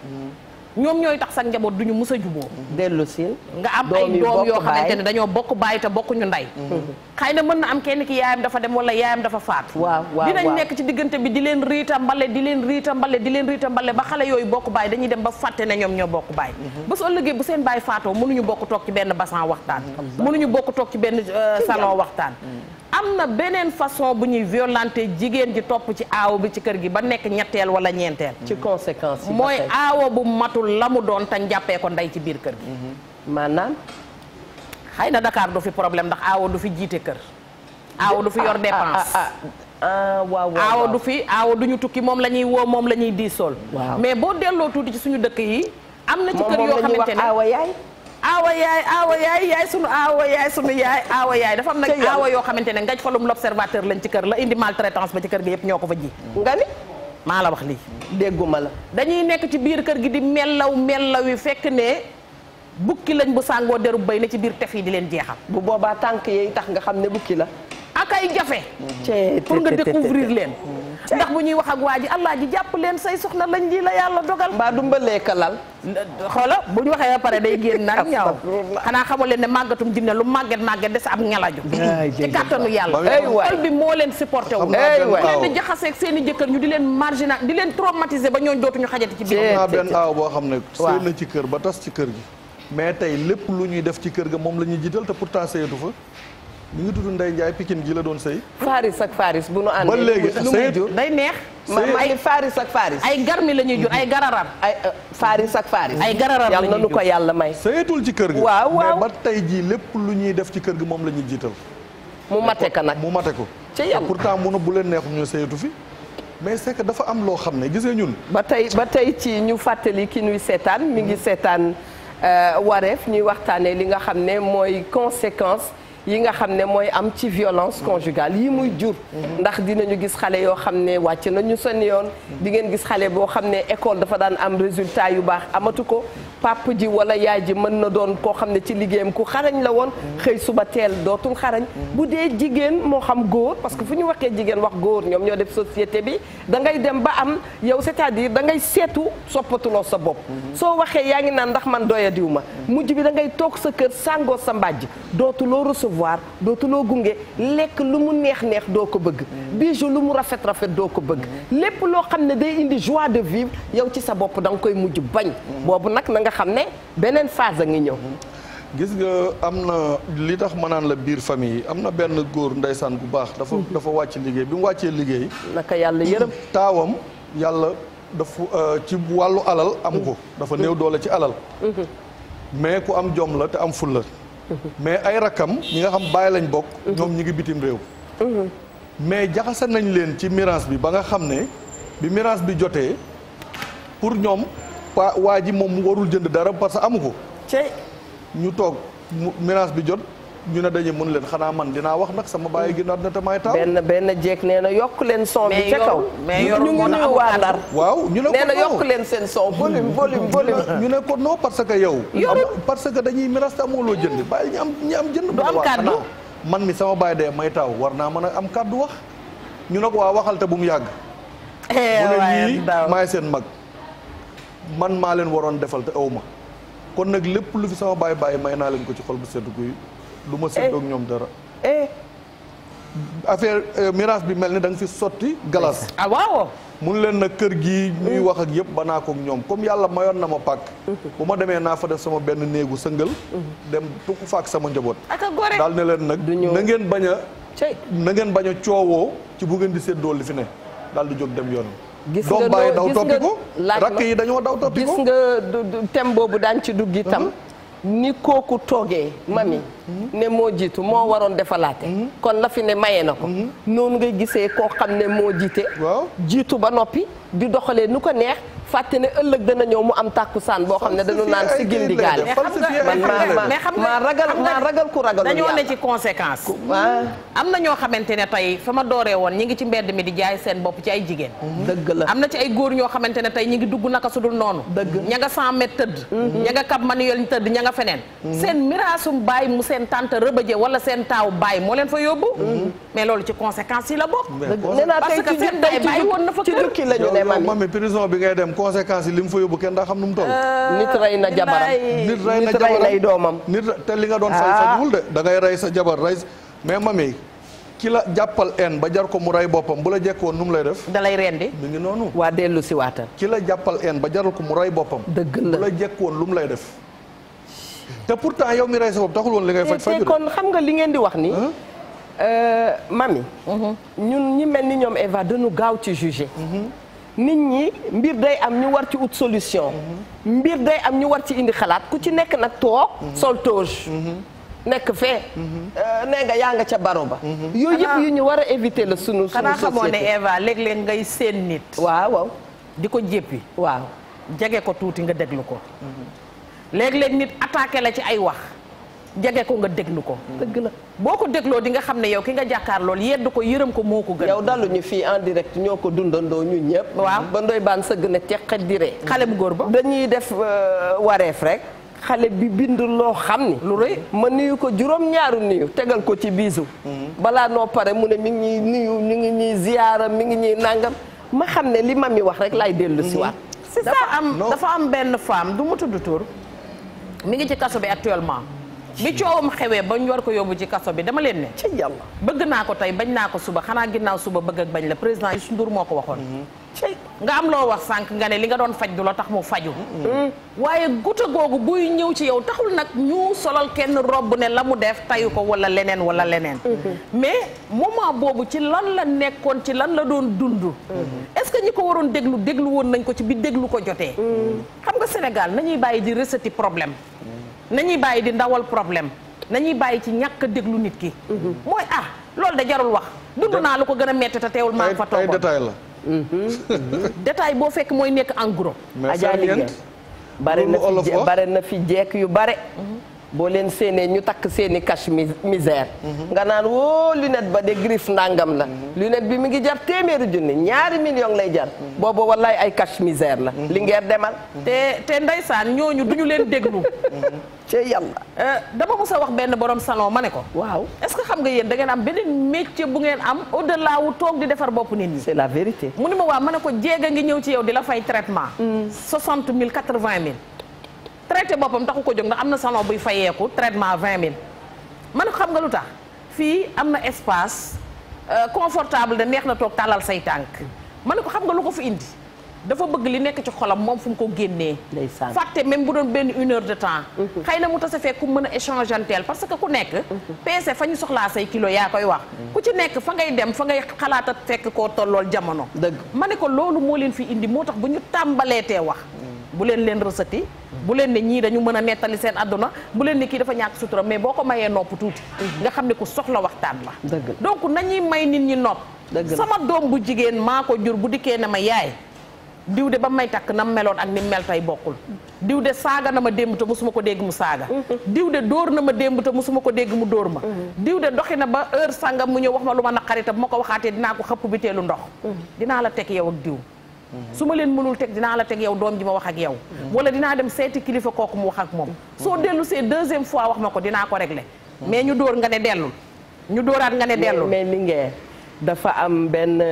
ñoom ñooy tax sax njaboot duñu mus a juboo dellu si nga am ay doom yoo xamante ne dañoo bokk bàyyi te bokkuñu ndey xëy na mën na am kenn ki yaayam dafa dem wala yaayam dafa faatu dinañ nekk ci diggante bi di leen riita mbale di leen riita mbale ba xale yooyu bokk bàyyi dañuy dem ba fàtte ne ñoom ñoo bokk bàyyi ba soo ëllëgee bu seen bàyyi faatoo mënuñu bokk toog ci benn bassin waxtaan mënuñu bokk toog ci benn salon waxtaan am na beneen façon bu ñuy violenter jigéen ji topp ci aawo bi ci kër gi ba nekk ñetteel wala ñeenteel ci conséquence yi mooy aawo bu matul la mu doon tañ jàppee ko ndey ci biir kër gi maanaam xëy na Dakar du fi problème ndax aawo du fi jiite kër aawo du fi yor dépense waaw aawo du fi aawo du ñu tukki moom la ñuy woo moom la ñuy diisool mais boo delloo tuuti ci suñu dëkk yi am na ci kër yoo xamante ne aawa yaay yaay sunu aawa yaay dafa am nag aawa yoo xamante ne ngaj falum l'observateur lañ ci kër la indi maltraitance ba ci kër gi yëpp ñoo ko fa ji nga ni maa la wax lii dégguma la dañuy nekk ci biir kër gi di mellaw yi fekk ne bukki lañ bu sàngoo derub bay ne ci biir tef yi di leen jeexal bu boobaa tànk yi tax nga xam ne bukki la ak ay jafe pour nga découvrir leen ndax bu ñuy wax ak waa ji allah ji jàpp leen say soxna lañ di la yàlla dogal mbaa du mbalee ka lal xoola bu ñu waxee ba pare day génn nag ñaaw xanaa xamoo leen ne màggatum jinne lu màgget des ab ngelaju ci kàttanu yàlla xol bi moo leen supporté wu leen di jaxaseeg seen i jëkkër ñu di leen marginal di leen traumatiser ba ñooñ dootuñu xajati ci biir naa benn aaw boo xam ne sëy na ci kër ba tas ci kër gi mais tey lépp lu ñuy def ci kër ga moom la ñuy jiital te pourtant sëyatu fa mi ngi tudd Ndeye Ndiaye Pikine gi la doon sëy Faris ak Faris bu nu àndee ba léegi lu muy jur day neex ay Faris ak Faris ay garmi la ñuy jur ay gararar ay Faris ak Faris ay gararar yàlla na nu ko yàlla may sëyatul ci kër gi waaw mais ba tey jii lépp lu ñuy def ci kër gi moom la ñuy jiital mu mate ka nag mu mate ko ci yàlla pourtant mënu bu leen neexu ñu sëyatu fi mais c'est que dafa am loo xam ne gisee ñun ba tey ci ñu fàttali ki nuy seetaan mi ngi seetaan wareef ñuy waxtaanee li nga xam ne mooy conséquence yi nga xam ne mooy am ci violence conjugale yi muy jur ndax dinañu gis xale yoo xam ne wàcc nañu seen yoon di ngeen gis xale boo xam ne école dafa daan am résultat yu baax amatu ko papa ji wala yaay ji mën na doon koo xam ne ci liggéeyam ku xarañ la woon xëy suba teel dootul xarañ bu dee jigéen moo xam góor parce que fu ñu waxee jigéen wax góor ñoom ñoo def société bi da ngay dem ba am yow c'est-à-dire da ngay seetu soppatuloo sa bopp soo waxee yaa ngi naan ndax man doyadiw ma mujj bi da ngay toog sa kër sàngoo sa mbàjj dootuloo recevoir dootuloo gunge lekk lu mu neex doo ko bëgg bijou lu mu rafet doo ko bëgg lépp loo xam ne day indi joie de vivre yow ci sa bopp da nga koy mujj bañ boobu nag na nga xam ne beneen phase a ngi ñëw gis nga am na li tax ma naan la biir famille yi am na benn góor ndeysaan bu baax dafa wàcc liggéey bi mu wàccee liggéey naka yàlla yërëm taawam yàlla dafa ci wàllu alal am ko dafa néew doole ci alal mais ku am jom la te am fulla mais ay rakam ñi nga xam bàyyi lañ bokk ñoom ñi ngi bitim réew mais jaxase nañ leen ci miraas bi ba nga xam ne bi miraas bi jotee pour ñoom waa ji moom mu warul jënd dara parce que amu ko ñu toog miraas bi jot ñu ne dañuy mën leen xanaa man dinaa wax nag sama bàyyi ginnaaw na te may taw benn jeeg nee na yokk leen son bi ca kaw ñu ngi nuyu waa Ndar waaw ñu ne nee na yokk leen seen son volume ñu ne ko non parce que yow parce que dañuy miraas te amoo loo jënd bàyyi ñi am jënd du am kàddu man mi sama bàyyi dee may taw war naa mën a am kàddu wax ñu ne ko waa waxal te bu mu yàgg mu ne ñii maay seen mag man maa leen waroon defal te aw ma kon nag lépp lu fi sama bàyyi may naa leen ko ci xol bu sedd guy du ma séddoog ñoom dara affaire miraas bi mel ni da nga fi sotti galas waaw mun leen nag kër gi ñuy wax ak yëpp ba naa koog ñoom comme yàlla mayoon na ma pàkk bu ma demee naa fa def sama benn néegu sëngal dem tukku faak sama njaboot daal ne leen nag na ngeen bañ a coowoo ci bu ngeen di séddoo li fi ne daal di jóg dem yoon doom bàyyi daw toppi ko rakk yi dañoo daw toppi ko gis nga thème boobu daan ci dugg itam ni kooku toogee mami ne moo jiitu moo waroon defalaate kon la fi ne maye na ko noonu ngay gisee koo xam ne moo jiite jiitu ba noppi di doxalee nu ko neex fàtte ne ëllëg dana ñëw mu am tàkkusaan boo xam ne dañu naan si gindi gaale mais xam nga maa ragal ku ragal dañoo ne ci conséquence am na ñoo xamante ne tey fa ma dooree woon ñi ngi ci mbedd mi di jaay seen bopp ci ay jigéen dëgg la am na ci ay góor ñoo xamante ne tey ñi ngi dugg naka sudul noonu dëgg ña nga 100 mètres tëdd ña nga Cap Manuel tëdd ña nga feneen seen miraasum baay mu seen tante rëbëje wala seen taaw baay moo leen fa yóbbu mais loolu ci conséquence yi la bokk parce que seen baay bàyyi woon na fa jukki la ñu ne mami prison bi ngay dem conséquences yi li mu fa yóbbu kenn daa xam nu mu toll nit rey na jabaram nit rey nay doomam nit te li nga doon fay fajul de da ngay rey sa jabar rey mais mami ki la jàppal en ba jar ko mu rey boppam bu la jekkoon nu mu lay def da lay rendi mi ngi noonu waa dellu si waatal ki la jàppal en ba jaral ko mu rey boppam dëgg la bu la jekkoon lu mu lay def te pourtant yow mi rey sa bopp taxul woon li ngay faj faju kon xam nga li ngeen di wax ni mami ñun ñi mel ni ñoom Eva dañu gaaw ci juger nit ñi mbir day am ñu war ci ut solution mbir day am ñu war ci indi xalaat ku ci nekk nag toog sol toge nekk fee nee nga yaa nga ca baro ba yooyu yëpp yu ñu war a éviter la sunu xanaa xamoo ne société Eva léeg-léeg ngay seen nit waaw di ko jéppi waaw jege ko tuuti nga déglu ko léeg-léeg nit attaqué la ci ay wax jege ko nga déglu ko dëgg la boo ko dégloo di nga xam ne yow ki nga jàkkaar lool yedd ko yërëm ko moo ko gën yow daluñu fii en direct ñoo ko dundandoo ñu ñëpp waaw ba ndoy baan sëgg ne teqet di ree xale bu góor ba dañuy def wareef rek xale bi bind loo xam ni. lu rëy ma nuyu ko juróom-ñaaru nuyu tegal ko ci biisu. balaa noo pare mu ne mi ngi ñuy nuyu mi ngi ñuy ziyaara mi ngi ñuy nangam ma xam ne li mami wax rek laay dellu si waat. c'est ça dafa am benn femme du mu tudd tur mi ngi ci kaso bi actuellement. bi coowam xewee ba ñu war ko yóbbu ci kaso bi dama leen ne. ci yàlla bëgg naa ko tey bañ naa ko suba xanaa ginnaaw suba bëgg ak bañ la président Youssou Ndour moo ko waxoon. nga am loo wax sànq nga ne li nga doon faj du la tax mu faju waaye guta googu buy ñëw ci yow taxul nag ñu solal kenn robb ne la mu def tayu ko wala leneen wala leneen. mais moment boobu ci lan la nekkoon ci lan la doon dund. est-ce que ñi ko waroon déglu woon nañ ko ci bi déglu ko jotee. xam nga Sénégal nañuy bàyyi di receti problème. nañuy bàyyi di ndawal problème nañuy bàyyi ci ñàkk a déglu nit ki. mooy loolu da jarul wax. dund naa lu ko gën a metti te teewul maa ngi fa toogoon ay détail la. détail boo fekk mooy nekk en gros. Adja Linguère bare na fi jekk yu bare. boo leen séenee ñu takk seeni cache misère. nga naan woo lunette ba de griffe ndàngam la. lunette bi mi ngi jar téeméeri junni ñaari million lay jar. boobu wallaay ay cache misère la. Linguère demal. te ndeysaan ñooñu duñu leen déglu. ci yàlla. dama mës a wax benn borom salon ma ne ko. waaw est-ce que xam nga yéen da ngeen am beneen métier bu ngeen am au-delà wu toog di defar bopp nit ñi. c'est la vérité. mu ni ma waa ma ne ko jéega ngi ñëw ci yow di la fay traitement. 60 000 80 000. traité boppam taxu ko jóg ndax am na salon buy fayeeku traitement 20 000. ma ne ko xam nga lu tax fii am na espace confortable de neex na toog tàllal say tànk. ma ne ko xam nga lu ko fi indi. dafa bëgg li nekk ci xolam moom fu mu ko génnee. fàtte même bu doon benn 1 heure de temps. xëy na mu tase fekk ku mën a échanger anteel parce que ku nekk. peese fa ñu soxlaa say kilo yaa koy wax. ku ci nekk fa ngay dem fa ngay xalaat ak fekk koo tollool jamono. dëgg ma ne ko loolu moo leen fi indi moo tax bu ñu tàmbaleetee wax. bu leen rësati. bu leen ne ñii dañu mën a nettali seen àdduna bu leen ne kii dafa ñàkk sutura mais boo ko mayee nopp tuuti. nga xam ne ku soxla waxtaan la. dëgg donc nañuy may nit ñi nopp. sama doom bu jigéen maa ko jur bu dikkee ne ma yaay. diw de ba may takk nam meloon ak ni mel tey bokkul diw de saaga na ma démb te musuma ko dégg mu saaga diw de dóor na ma démb te musuma ko dégg mu dóor ma diw de doxi na ba heure sangam mu ñëw wax ma lu ma naqari te bu ma ko waxaatee dinaa ko xëpp bi teelu ndox dinaa la teg yow ak diw su ma leen mënul teg dinaa la teg yow doom ji ma wax ak yow wala dinaa dem seeti kilifa kooku mu wax ak moom soo dellu see deuxième fois wax ma ko dinaa ko régler mais ñu dóor nga ne dellul ñu dóoraat nga ne dellul mais Linguère dafa am benn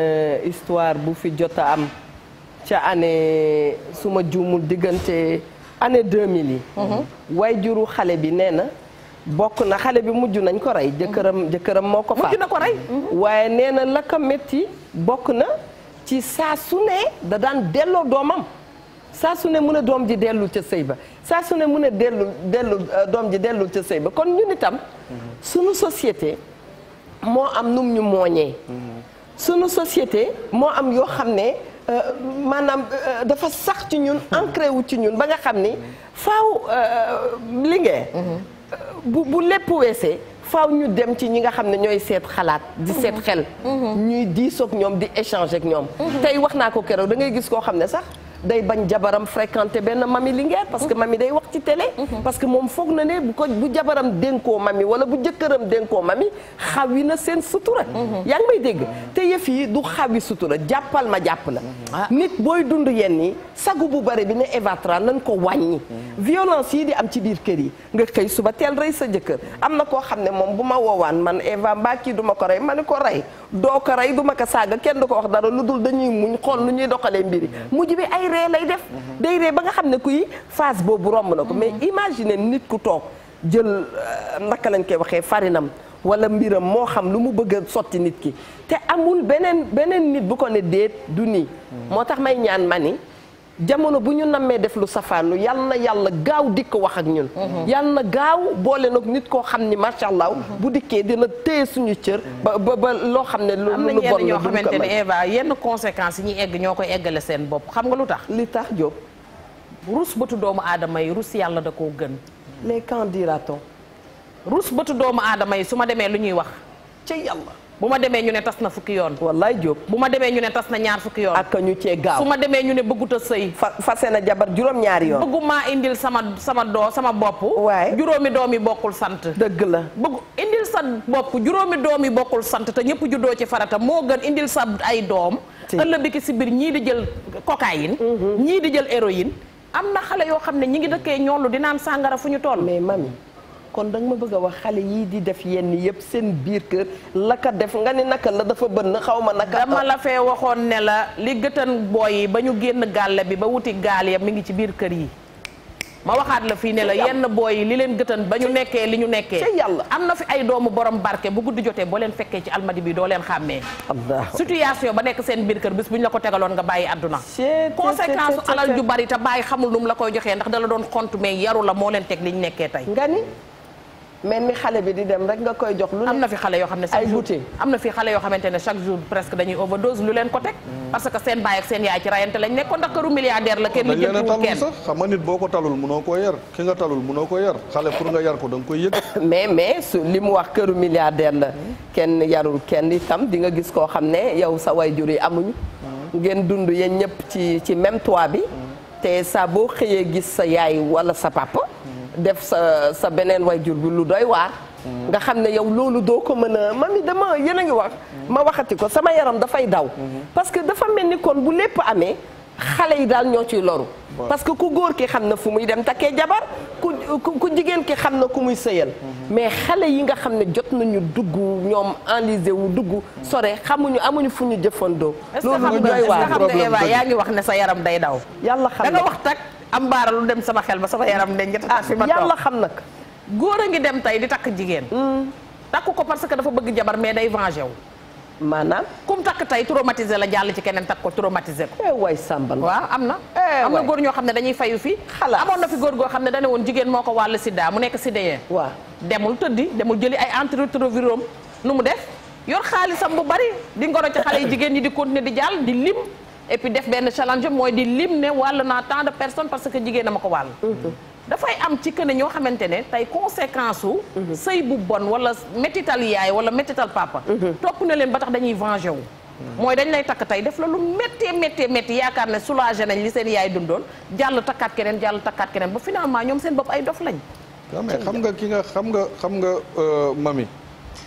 histoire bu fi jot a am ca année su ma juumul diggante année 2000 yi. waajuru xale bi nee na bokk na xale bi mujj nañ ko rey. jëkkëram moo ko faat mujj na ko rey. waaye nee na la ko métti bokk na ci saa su ne da daan delloo doomam saa su ne mun a doom ji dellul ca sëy ba saa su ne mun a dellu doom ji dellul ca sëy ba kon ñun itam sunu société moo am num ñu mooñee. sunu société moo am yoo xam ne. maanaam dafa sax ci ñun ancré wu ci ñun ba nga xam ni faaw Linguère bu lépp weesee faaw ñu dem ci ñi nga xam ne ñooy seet xalaat di seet xel ñuy diisoog ñoom di échanger ak ñoom tey wax naa ko keroog da ngay gis koo xam ne sax day bañ jabaram fréquenté benn mami Linguère parce que mami day wax ci télé parce que moom foog na ne bu jabaram dénkoo mami wala bu jëkkëram dénkoo mami xawi na seen sutura yaa ngi may dégg te yëf yi du xawi sutura jàppal ma jàpp la nit booy dund yenn yi sagu bu bare bi ne évatra nañ ko wàññi violence yi di am ci biir kër yi nga xëy suba teel rey sa jëkkër am na koo xam ne moom bu ma woowaan man Eva mbaa kii du ma ko rey ma ne ko rey doo ko rey du ma ko saaga kenn du ko wax dara lu dul dañuy muñ xool nu ñuy doxalee mbiri mujj bi ay ree lay def day ree ba nga xam ne kuy phase boobu romb na ko mais imagine nit ku toog jël naka lañ koy waxee farinam wala mbiram moo xam lu mu bëgg a sotti nit ki te amul beneen nit bu ko ne déet du nii moo tax may ñaan ma ni jamono bu ñu nammee def lu safaanu yal na yàlla gaaw dikk wax ak ñun yal na gaaw boole nag nit koo xam ni macha allah bu dikkee dina téye suñu cër ba loo xam ne lu bon la am na ñoo xamante ne Eva yenn conséquences yi ñuy egg ñoo koy eggale seen bopp xam nga lu tax li tax Diop rus bëtu doomu aadama yi rus yàlla da koo gën les qu'en dira-t-on rus bëtu doomu aadama yi su ma demee lu ñuy wax ca yàlla bu ma demee ñu ne tas na fukki yoon wallaay Diop bu ma demee ñu ne tas na ñaar fukki yoon ak ñu cee gaaw su ma demee ñu ne bëggut a sëy fase na jabar juróom-ñaari yoon bëggumaa indil sama bopp waaye juróomi doom yi bokkul sant dëgg la bëgg indil sa bopp juróomi doom yi bokkul sant te ñëpp juddoo ci farata moo gën indil sa ay doom ëllëg bi ki si biir ñii di jël cocaïne ñii di jël héroïne am na xale yoo xam ne ñi ngi dëkkee ñoolu di naan sàngara fu ñu toll. mais mami kon da nga ma bëgg a wax xale yii di def yenn yëpp seen biir kër la ka def nga ni naka la dafa bënn xaw ma naka. dama la fee waxoon ne la li gëtan booy yi ba ñu génn gàlle bi ba wuti gaal ya mi ngi ci biir kër yi. ma waxaat la fii ne la yenn booy yi li leen gëtan ba ñu nekkee li ñu nekkee. yàlla am na fi ay doomu borom barke bu guddi jotee boo leen fekkee ci almadi bi doo leen xàmmee. situation ba nekk seen biir kër bis bu ñu la ko tegaloon nga bàyyi àdduna. conséquence alal ju bari te bàyyi xamul nu mu la koy joxee ndax dala doon compte mais yaru la moo leen teg li ñu nekkee tey. nga ni mais ni xale bi di dem rek nga koy jox lu ne. am na fi xale yoo xam ne chaque jour am na fi xale yoo xamante ne chaque jour presque dañuy overdose lu leen ko teg. parce que seen baay ak seen yaay ci rayante lañ nekkoon ndax këru milliardaire la kenn lijjantiwul kenn sax xam nga nit boo ko talul munoo koo yar ki nga talul munoo ko yar xale pour nga yar ko da nga koy yëg. mais su li mu wax këru milliardaire la kenn yarul kenn itam di nga gis koo xam ne yow sa waajur yi amuñu. ngeen dund yéen ñëpp ci même toit bi. te saa boo xëyee gis sa yaay wala sa papa. def sa beneen waajur bi lu doy waar. nga xam ne yow loolu doo ko mën a mami dama yéen a ngi wax. ma waxati ko sama yaram dafay daw. parce que dafa mel ni kon bu lépp amee xale yi daal ñoo ciy loru. parce que ku góor ki xam na fu muy dem takkee jabar ku jigéen ki xam na ku muy sëyal. mais xale yi nga xam ne jot nañu dugg ñoom enlisé wu dugg sore amuñu fu ñu jëfandoo. loolu lu doy waar est-ce que xam nga Eva yaa ngi wax ne sa yaram day daw. yàlla xam na da nga wax tak am baara lu dem sama xel ba sama yaram ne njëkk a fi ma toog yàlla xam nag. góor a ngi dem tey di takk jigéen. takku ko parce que dafa bëgg jabar mais day vengé wu. maanaam. kum takk tey traumatisé la jàll ci keneen takk ko traumatisé ko. waay sàmbal. waaw am na. am na góor ñoo xam ne dañuy fayu fi xalaat amoon na fi góor goo xam ne dañu woon jigéen moo ko wàll sida mu nekk sidéen. waaw demul tëddi demul jëli ay antirétrovirum nu mu def yor xaalisam bu bari di ngoro ci xale yi jigéen ñi di continuer di jàll di lim. et puis def benn challenge mooy di lim ne wàll naa tant de personnes parce que jigéen a ma ko wàll. dafay am ci kën ñoo xamante ne tey conséquence su. sëy bu bon wala métital yaay wala métital papa. topp na leen ba tax dañuy venger wu. mooy dañ lay takk tey def la lu méttee yaakaar ne soulagé nañ li seen yaay dundoon jàll takkaat keneen ba finalement ñoom seen bopp ay dof lañ. mais xam nga mami.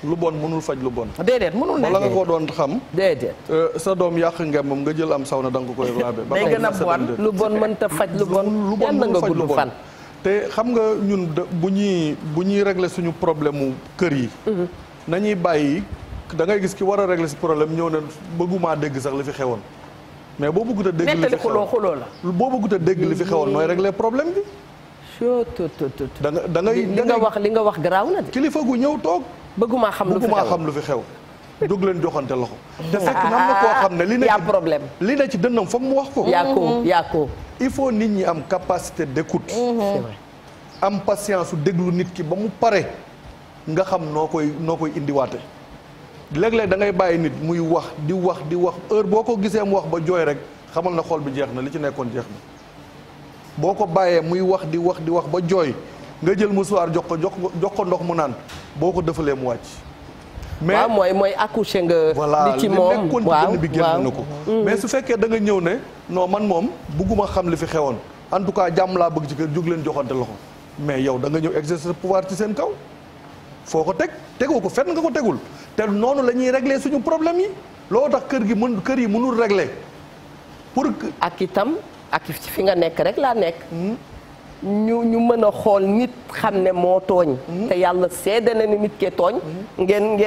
lu bon mënul faj lu bon. déedéet mënul ne wala nga ko doon xam. déedéet. sa doom yàq ngem moom nga jël am saw na da nga ko koy raabe. day gën a bon lu bon mënta faj lu bon. yàlla nga gudd fan. te xam nga ñun bu ñuy régler suñu problème mu kër yi. nañuy bàyyi da ngay gis ki war a régler si problème ñëw ne bëgguma dégg sax li fi xewoon. mais boo bëggut a dégg li fi xewoon xuloo la. boo bëggut a dégg li fi xewoon nooy régler problème bi. da ngay li nga wax garaaw na de. kilifa gu ñëw toog. bëgguma xam lu fi xew dugg leen joxante loxo. te fekk na am na koo xam ne li ne problème li ne ci dënnam foog mu wax ko. yaa ko il faut nit ñi am capacité d'écoute. c'est vrai am patience su déglu nit ki ba mu pare nga xam noo koy indiwaate. léeg-léeg da ngay bàyyi nit muy wax di wax heure boo ko gisee mu wax ba jooy rek xamal na xol bi jeex na li ci nekkoon jeex na. boo ko bàyyee muy wax di wax ba jooy nga jël musuwaar jox ko ndox mu naan boo ko defalee mu wàcc. mais waaw mooy accoucher nga. li ci moom li nekkoon ci dënn bi génn na ko. mais su fekkee da nga ñëw ne non man moom bugguma xam li fi xewoon en tout cas jàmm laa bëgg ci kër jóg leen joxante loxo mais yow da nga ñëw exercer pouvoir ci seen kaw. foo ko tegoo ko fenn nga ko tegul te noonu la ñuy régler suñu problème yi loo tax kër yi mënul régler pour que. ak itam ak fi nga nekk rek laa nekk. ñu mën a xool nit xam ne moo tooñ. te yàlla seede na ni nit kee tooñ. ngeen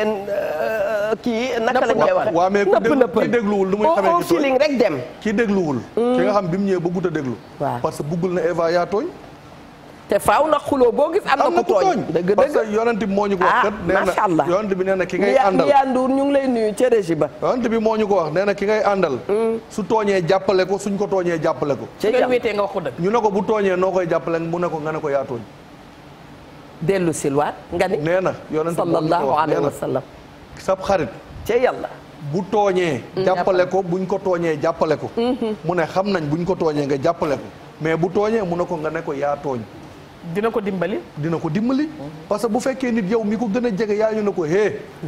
kii naka la ñuy wax. waaw mais ki dégluwul lu muy xamee ki tooñ feeling rek dem. ki dégluwul. ki nga xam bi mu ñëwee bëggut a déglu. parce que buggul na Eva yaa tooñ. te faaw na xuloo boo gis am na ku tooñ. dëgg parce que yonent bi moo ñu ko wax. macha allah yonent bi nee na ki ngay àndal Miya Ndour ñu ngi lay nuyu ca régie ba. yonent bi moo ñu ko wax nee na ki ngay àndal. su tooñee jàppale ko suñ ko tooñee jàppale ko. su ngeen wéetee nga wax ko dëgg. ñu ne ko bu tooñee noo koy jàppale mu ne ko nga ne ko yaa tooñ. dellu silwaat nga ni. nee na yonent bi moo ñu ko wax alayhi wa sallam. sab xarit. ca yàlla. bu tooñee. jàppale ko buñ ko tooñee jàppale ko. mu ne xam nañ buñ ko tooñee nga jàppale ko mais bu tooñee mu ne ko nga ne ko yaa tooñ. dina ko dimbali. parce que bu fekkee nit yow mi ko gën a jege yaa ñu ne ko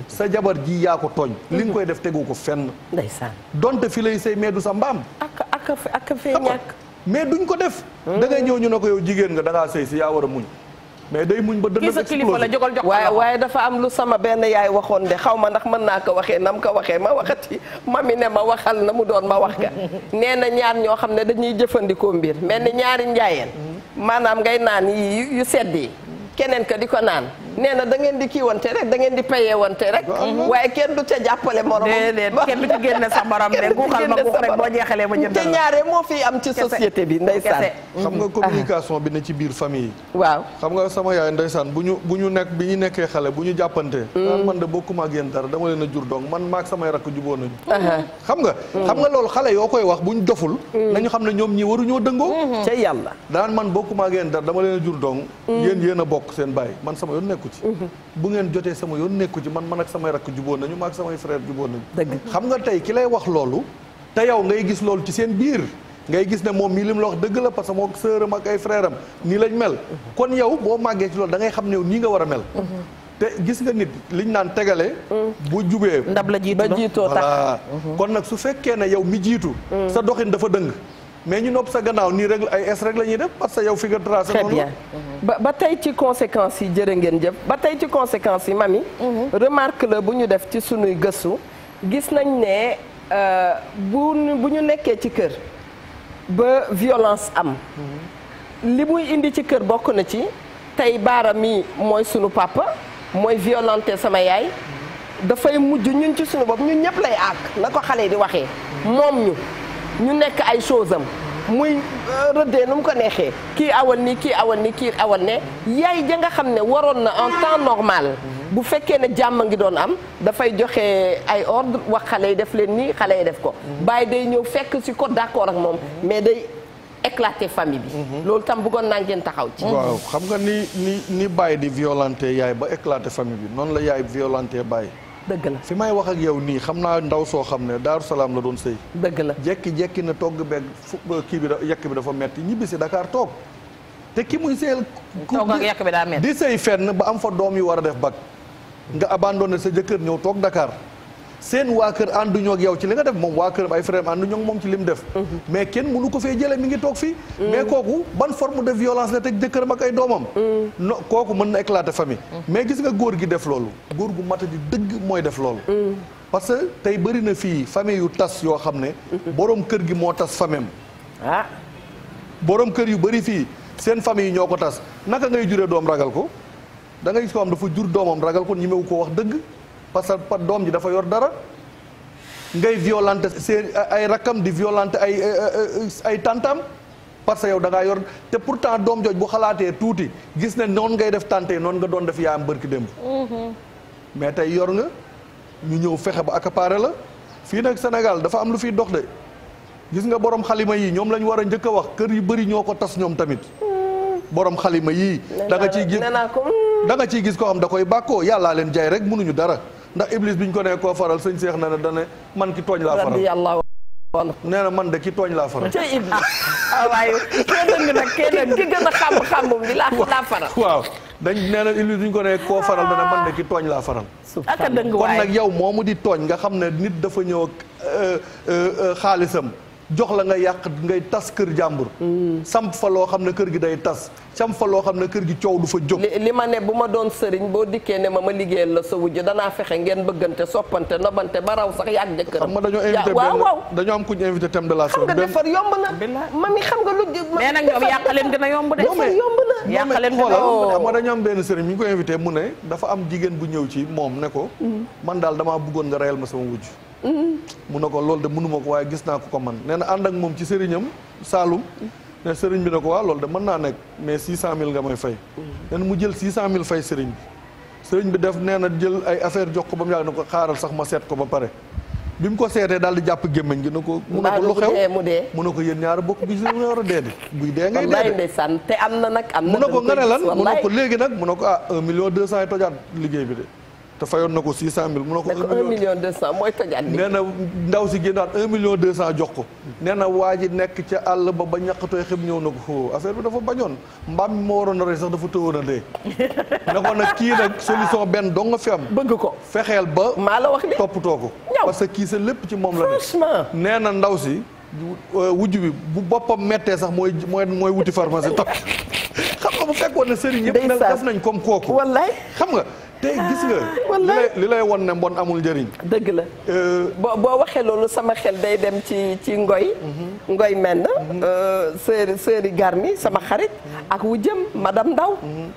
sa jabar ji yaa ko tooñ. li nga koy def tegu ko fenn. ndeysaan donte fi lay sëy mais du sa mbaam. ak fee ñàkk. mais duñ ko def. da ngay ñëw ñu ne ko yow jigéen nga da ngaa sëy si yaa war a muñ. mais day muñ ba dënn kii sa kilifa la jógal jox waaye dafa am lu sama benn yaay waxoon de xaw ma ndax mën naa ko waxee nam ko waxee ma waxati mami ne ma waxal na mu doon ma wax ka nee na ñaar ñoo xam ne dañuy jëfandikoo mbir mel ni ñaari njaayeen maanaam ngay naan yi yu sedd yi keneen ka di ko naan nee na da ngeen di kii wante rek da ngeen di payee wante rek waaye kenn du ca jàppale morom déedéet kenn du ci génne sa morom de guuxal ma guux rek boo jeexalee ma jëndal te ñaare moo fi am ci société bi ndeysaan xam nga communication bi ne ci biir famille yi waaw xam nga sama yaay ndeysaan bu ñu nekk bi ñu nekkee xale bu ñu jàppante naan man de bokkuma ak yéen dara dama leen a jur donc man maag samay rakk jubóo nañu xam nga loolu xale yoo koy wax bu ñu doful nañu xam ne ñoom ñi waruñoo dëngoo ca yàlla daan man bokkuma ak yéen dara dama leen a jur donc yéen a bokk seen baay man sama yoon nekku ci bu ngeen jotee sama yoon nekku ci man ak samay rakk jubóo nañu ma ak samay frère jubóo nañu xam nga tey ki lay wax loolu te yow ngay gis loolu ci seen biir ngay gis ne moom mii lim la wax dëgg la parce que moo sœuram ak ay frère am nii lañ mel kon yow boo màggee ci loolu da ngay xam ne nii nga war a mel te gis nga nit liñ naan tegale bu jubee ndab la jiitu ba jiitoo tax kon nag su fekkee ne yow mi jiitu sa doxin dafa dëng mais ñu nopp sa gannaaw nii rek ay es rek la ñuy def parce que yow fi nga tracé très bien ba tey ci conséquences yi jërë ngeen jëf ba tey ci conséquences yi mami remarque la bu ñu def ci sunuy gëstu gis nañ ne bu ñu nekkee ci kër ba violence am li muy indi ci kër bokk na ci tey baara mi mooy sunu papa mooy violenté sama yaay dafay mujj ñun ci sunu bopp ñun ñëpp lay àgg na ko xale yi di waxee moom ñu nekk ay chose am muy rëddee nu mu ko neexee kii awal nii kii awal nii kii awal ne yaay ja nga xam ne waroon na en temps normal bu fekkee ne jàmm ngi doon am dafay joxe ay ordre wax xale yi def leen nii xale yi def ko bàyyi day ñëw fekk si ko d'accord ak moom mais day éclater famille bi loolu tam bëggoon naa ngeen taxaw ci waaw xam nga ni bàyyi di violenté yaay ba éclater famille bi noonu la yaay violenté bàyyi dëgg la fi may wax ak yow nii xam naa ndaw soo xam ne Daaru Salaam la doon sëy dëgg la jekki-jekki na togg beeg kii bi yekk bi dafa metti ñibbi si Dakar toog te ki muy sëyal togg ak yekk bi daa metti di sëy fenn ba am fa doom yu war a def bac nga abandonné sa jëkkër ñëw toog Dakar seen waa kër ànduñoo ak yow ci li nga def moom waa kër ay frère ànduñoo ak moom ci lim def mais kenn mënu ko fee jële mi ngi toog fii mais kooku ban forme de violence la teg jëkkëram ak ay doomam no kooku mën na éclater famille mais gis nga góor gi def loolu góor gu mata di dëgg mooy def loolu parce que tey bëri na fii famille yu tas yoo xam ne borom kër gi moo tas famem borom kër yu bëri fii seen famille yi ñoo ko tas naka ngay juree doom ragal ko da ngay gis ko am dafa jur doomam ragal ko ñemewu ko wax dëgg parce que doom ji dafa yor dara ngay violenter seen ay rakkam di violenter ay tantam parce que yow da ngaa yor te pourtant doom jooj bu xalaatee tuuti gis ne noonu ngay def tante noonu nga doon def yaayam bërki démb mais tey yor nga ñu ñëw fexe ba accaparer la fii nag Sénégal dafa am lu fiy dox de gis nga borom xalima yi ñoom lañ war a njëkk a wax kër yu bëri ñoo ko tas ñoom tamit borom xalima yii da nga ciy gis koo xam da koy bàkkoo yàllaa leen jaay rek mënuñu dara ndax iblis bi ñu ko nee koo faral sëñ Seex na ne dane man ki tooñ laa faral nee na man de ki tooñ laa faral ca iblis waaye kenn nag kenn ki gën a xam-xamum bi laa faral waaw dañ nee na iblis bi ñu ko nee koo faral dane man de ki tooñ laa faral aka dëng kon nag yow moomu di tooñ nga xam ne nit dafa ñëw ak xaalisam jox la nga yàq ngay tas kër jàmbur samp fa loo xam ne kër gi day tas samp fa loo xam ne kër gi coow du fa jóg li ma ne bu ma doon sëriñ boo dikkee ne ma liggéeyal la sa wujj danaa fexe ngeen bëggante soppante nobante ba raw sax yàgg jëkkër xam nga dañoo invité dañoo am ku ñu invité thème de la xam nga defar yomb na mami xam nga lu mais nag ñoom yàqaleen gën a yomb de defar yomb na yàqaleen gën a yomb xam nga dañoo am benn sëriñ mi ngi ko invité mu ne dafa am jigéen bu ñëw ci moom ne ko man daal damaa bëggoon nga reyal ma sama wujj mu ne ko loolu de mënuma ko waaye gis naa ko man nee na ànd ak moom ci sëriñam Saalum ne sëriñ bi ne ko waa loolu de mën naa nekk mais 600000 nga may fay nee na mu jël 600000 fay sëriñ bi def nee na jël ay affaire jox ko ba mu yàgg ne ko xaaral sax ma seet ko ba pare bi mu ko seetee daal di jàpp gémmiñ gi ne ko mu ne ko lu xew mu ne ko yéen ñaar bokk bi si war a dee di buy dee ngay dee ndeysaan te am na nag am na mu ne ko nga ne lan mu ne ko léegi nag mu ne ko 1,2 million yi tojaat liggéey bi de te fayoon na ko 600000 mu ne ko 1,2 million mooy tojaat bi nee na ndaw si génnaat 1,2 million jox ko nee na waa ji nekk ca àll ba ñaqatooy xeb ñëw na ko affaire bi dafa bañoon mbaam mi ma waroon a rey sax dafa tëwoon a dee ne ko nag kii nag solution benn dong nga fi am bëgg ko fexeel ba maa la wax li toppatoo ko parce que kii sa lépp ci moom la franchement nee na ndaw si wujj bi bu boppam mettee sax mooy wuti pharmacie topp xam nga bu fekk fekkoon ne sëriñ yëpp mel def nañ comme kooku wallaay xam nga tey gis nga li lay won ne mbon amul njëriñ dëgg la boo waxee loolu sama xel day dem ci ngoy menn sëri Garmi sama xarit ak wu jëm madame Ndaw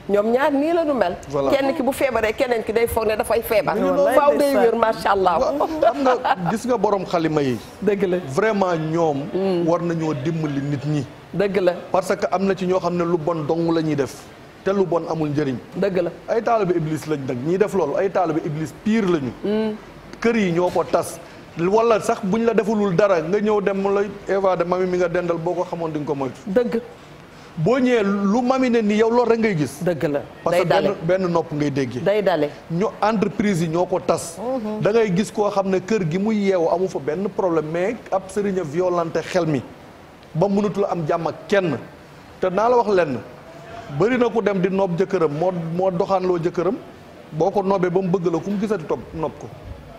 ñoom ñaar nii la nu mel kenn ki bu feebaree keneen ki day foog ne dafay feebar faaw day wér macha allah xam nga gis nga borom xalima yi dëgg la vraiment ñoom war nañoo dimbali nit ñi dëgg la parce que am na ci ñoo xam ne lu bon dong la ñuy def te lu bon amul njëriñ dëgg la ay taalibe iblis lañ nag ñiy def loolu ay taalibe iblis pire lañu kër yi ñoo ko tas wala sax buñ la defulul dara nga ñëw dem la Eva de mami mi nga dendal boo ko xamoon di nga ko moytu dëgg boo ñëwee lu mami ne nii yow loolu rek ngay gis dëgg la parce que benn nopp ngay déggee day dale ñu entreprise yi ñoo ko tas da ngay gis koo xam ne kër gi muy yeewu amu fa benn problème mais ab sëriñ a violenté xel mi ba mënatul am jàmm ak kenn te naa la wax lenn bëri na ku dem di noob jëkkëram moo doxaanloo jëkkëram boo ko noobee ba mu bëgg la ku mu gisati topp nopp ko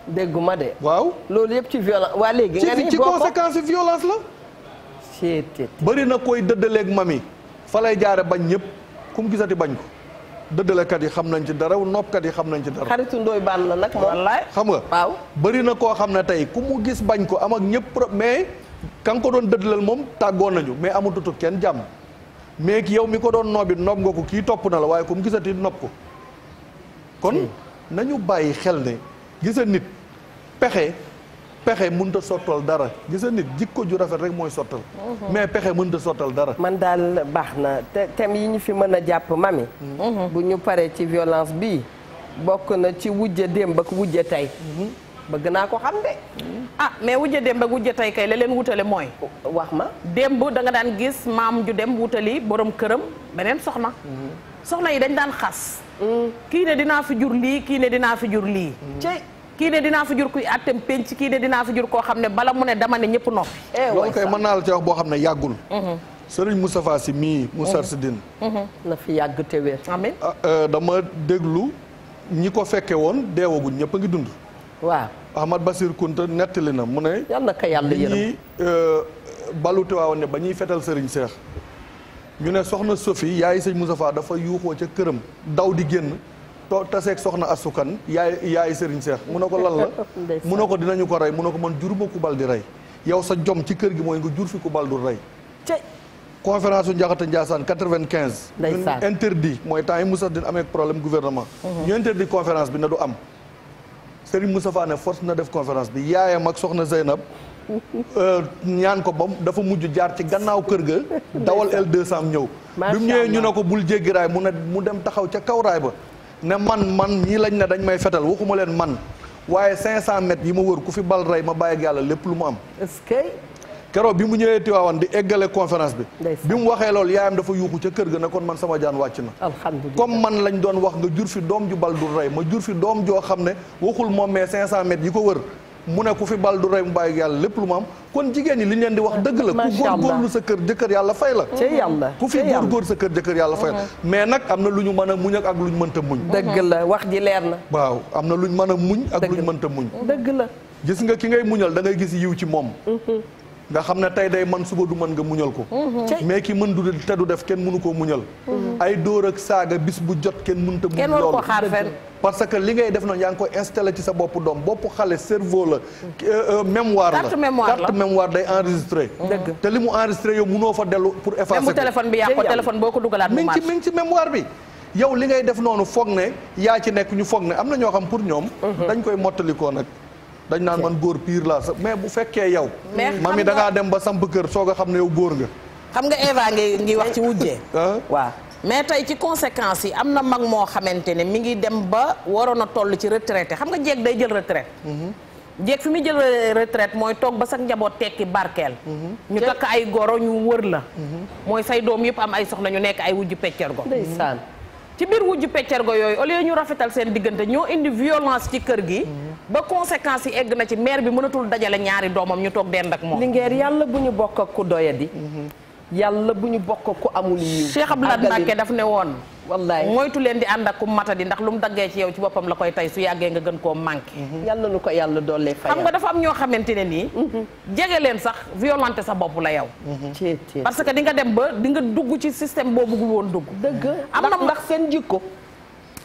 dégguma de waaw loolu yëpp ci violence waa léegi nga ni ci conséquence yi violence la bëri na koy dëddaleeg mami fa lay jaare bañ ñëpp ku mu gisati bañ ko dëddalekat yi xam nañ ci dara noppkat yi xam nañ ci dara xaritu ndooy baan la nag moom wallaay xam nga waaw bëri na koo xam ne tey ku mu gis bañ ko am ak ñëpp mais ka nga ko doon dëddalal moom tàggoon nañu mais amatutu kenn jàmm mais yow mi ko doon noobi nopp nga ko kii topp na la waaye ku mu gisati nopp ko kon nañu bàyyi xel ne gisa nit pexe mënut a sottal dara gisa nit jikko ju rafet rek mooy sottal mais pexe mënut a sottal dara man daal baax na te thème yi ñu fi mën a jàpp mami bu ñu paree ci violence bii bokk na ci wujje démb ak wujje tey bëgg naa ko xam de mais wujje démb ak wujje tey kay la leen wutale mooy wax ma démb da nga daan gis maam ju dem wutali borom këram beneen soxna soxna yi dañ daan xas kii ne dinaa fi jur lii kii ne dinaa fi jur lii kii ne dinaa fi jur kuy àttem penc kii ne dinaa fi jur koo xam ne bala mu ne dama ne ñëpp noppi loolu kay mën naa la ci wax boo xam ne yàggul Sëriñ Moustapha Sy mii Moussar Sidine na fi yàgg te wér amiin dama déglu ñi ko fekke woon deewaguñ ñëpp a ngi dund waaw Ahmad Basir Kunta nettali na mu ne yal na ko yàlla yërëm ñi balute waawoon ne ba ñuy fetal Sëriñ Seex ñu ne soxna Sophie yaay sëñ Moustapha dafa yuuxoo ca këram daw di génn taseeg soxna asukan yaay Sëriñ Seex mu ne ko lan la mu ne ko dinañu ko rey mu ne ko man juruma ku bal di rey yow sa jom ci kër gi mooy nga jur fi ku bal du rey conférence u Njaxate Njaasaan 95 ñun interdit mooy temps yi Moussa din amee problème gouvernement ñu interdit conférence bi na du am Sëriñ Moustapha ne force na def conférence bi yaayam ak soxna Zeynab ñaan ko ba dafa mujj jaar ci gannaaw kër ga dawal L200 ñëw bi mu ñëwee ñu ne ko bul jéggi raay mu dem taxaw ca kaw raay ba ne man ñii lañ ne dañ may fetal waxuma leen man waaye 500 mètres yi ma wër ku fi bal rey ma bàyyi ak yàlla lépp lu mu am est-ce que keroog bi mu ñëwee Tiwaawan di eggale conférence bi bi mu waxee loolu yaayam dafa yuuxu ca kër ga ne kon man sama jaan wàcc na alhamdulilah comme man lañ doon wax nga jur fi doom ju bal du rey ma jur fi doom joo xam ne waxul moom mais 500 mètres yi ko wër mu ne ku fi bal du rey mu bàyyi yàlla lépp lu mu am kon jigéen ñi li ñu leen di wax dëgg la ku góorgóorlu sa kër jëkkër yàlla fay la ku fi góorgóor sa kër jëkkër yàlla fay la mais nag am na lu ñu mën a muñ ak lu ñu mënta muñ dëgg la wax ji leer na waaw am na lu ñu mën a muñ ak lu ñu mënta muñ dëgg la gis nga ki ngay muñal da ngay gis yiw ci moom nga xam ne tey day man suba du mën nga muñal ko mais ki mën du te du def kenn mënu koo muñal ay dóor ak saaga bis bu jot kenn mënta muñ loolu parce que li ngay def noonu yaa ngi koy installé ci sa bopp doom bopp xale cerveau la mémoire la carte mémoire day enregistré te li mu enregistré yow mënoo fa dellu pour effacer même bu téléphone bi yàqu téléphone boo ko dugalaat mi ngi ci mémoire bi yow li ngay def noonu foog ne yaa ci nekk ñu foog ne am na ñoo xam pour ñoom dañ koy mottalikoo nag dañ naan man góor pire laa sax mais bu fekkee yow mami da ngaa dem ba samp kër soog a xam ne yow góor nga xam nga Eva ngi wax ci wujjee waaw mais tey ci conséquences yi am na mag moo xamante ne mi ngi dem ba waroon a toll ci retraité xam nga jeeg day jël retraite jeeg fi muy jël retraite mooy toog ba sax njaboot tekki barkeel ñu takk ay goro ñu wër la mooy say doom yëpp am ay soxna ñu nekk ay wujju peccergo ndeysaan ci biir wujju peccergo yooyu au lieu ñu rafetal seen diggante ñoo indi violence ci kër gi ba conséquences yi egg na ci mère bi mënatul dajale ñaari doomam ñu toog dend ak moom lingeer yàlla bu ñu bokk ak ku doyadi yàlla bu ñu bokk ku amul yiw. Cheikh Abdoulaye Mbacké daf ne woon. wallaay moytu leen di ànd ak ku matadi ndax lu mu daggee ci yow ci boppam la koy tey su yàggee nga gën koo manqué. yàlla nu ko yàlla doole fay. xam nga dafa am ñoo xamante ne nii. jege leen sax violenté sa bopp la yow. parce que di nga dem ba di nga dugg ci système boo bëggul woon dugg. dëgg am na ndax seen jikko.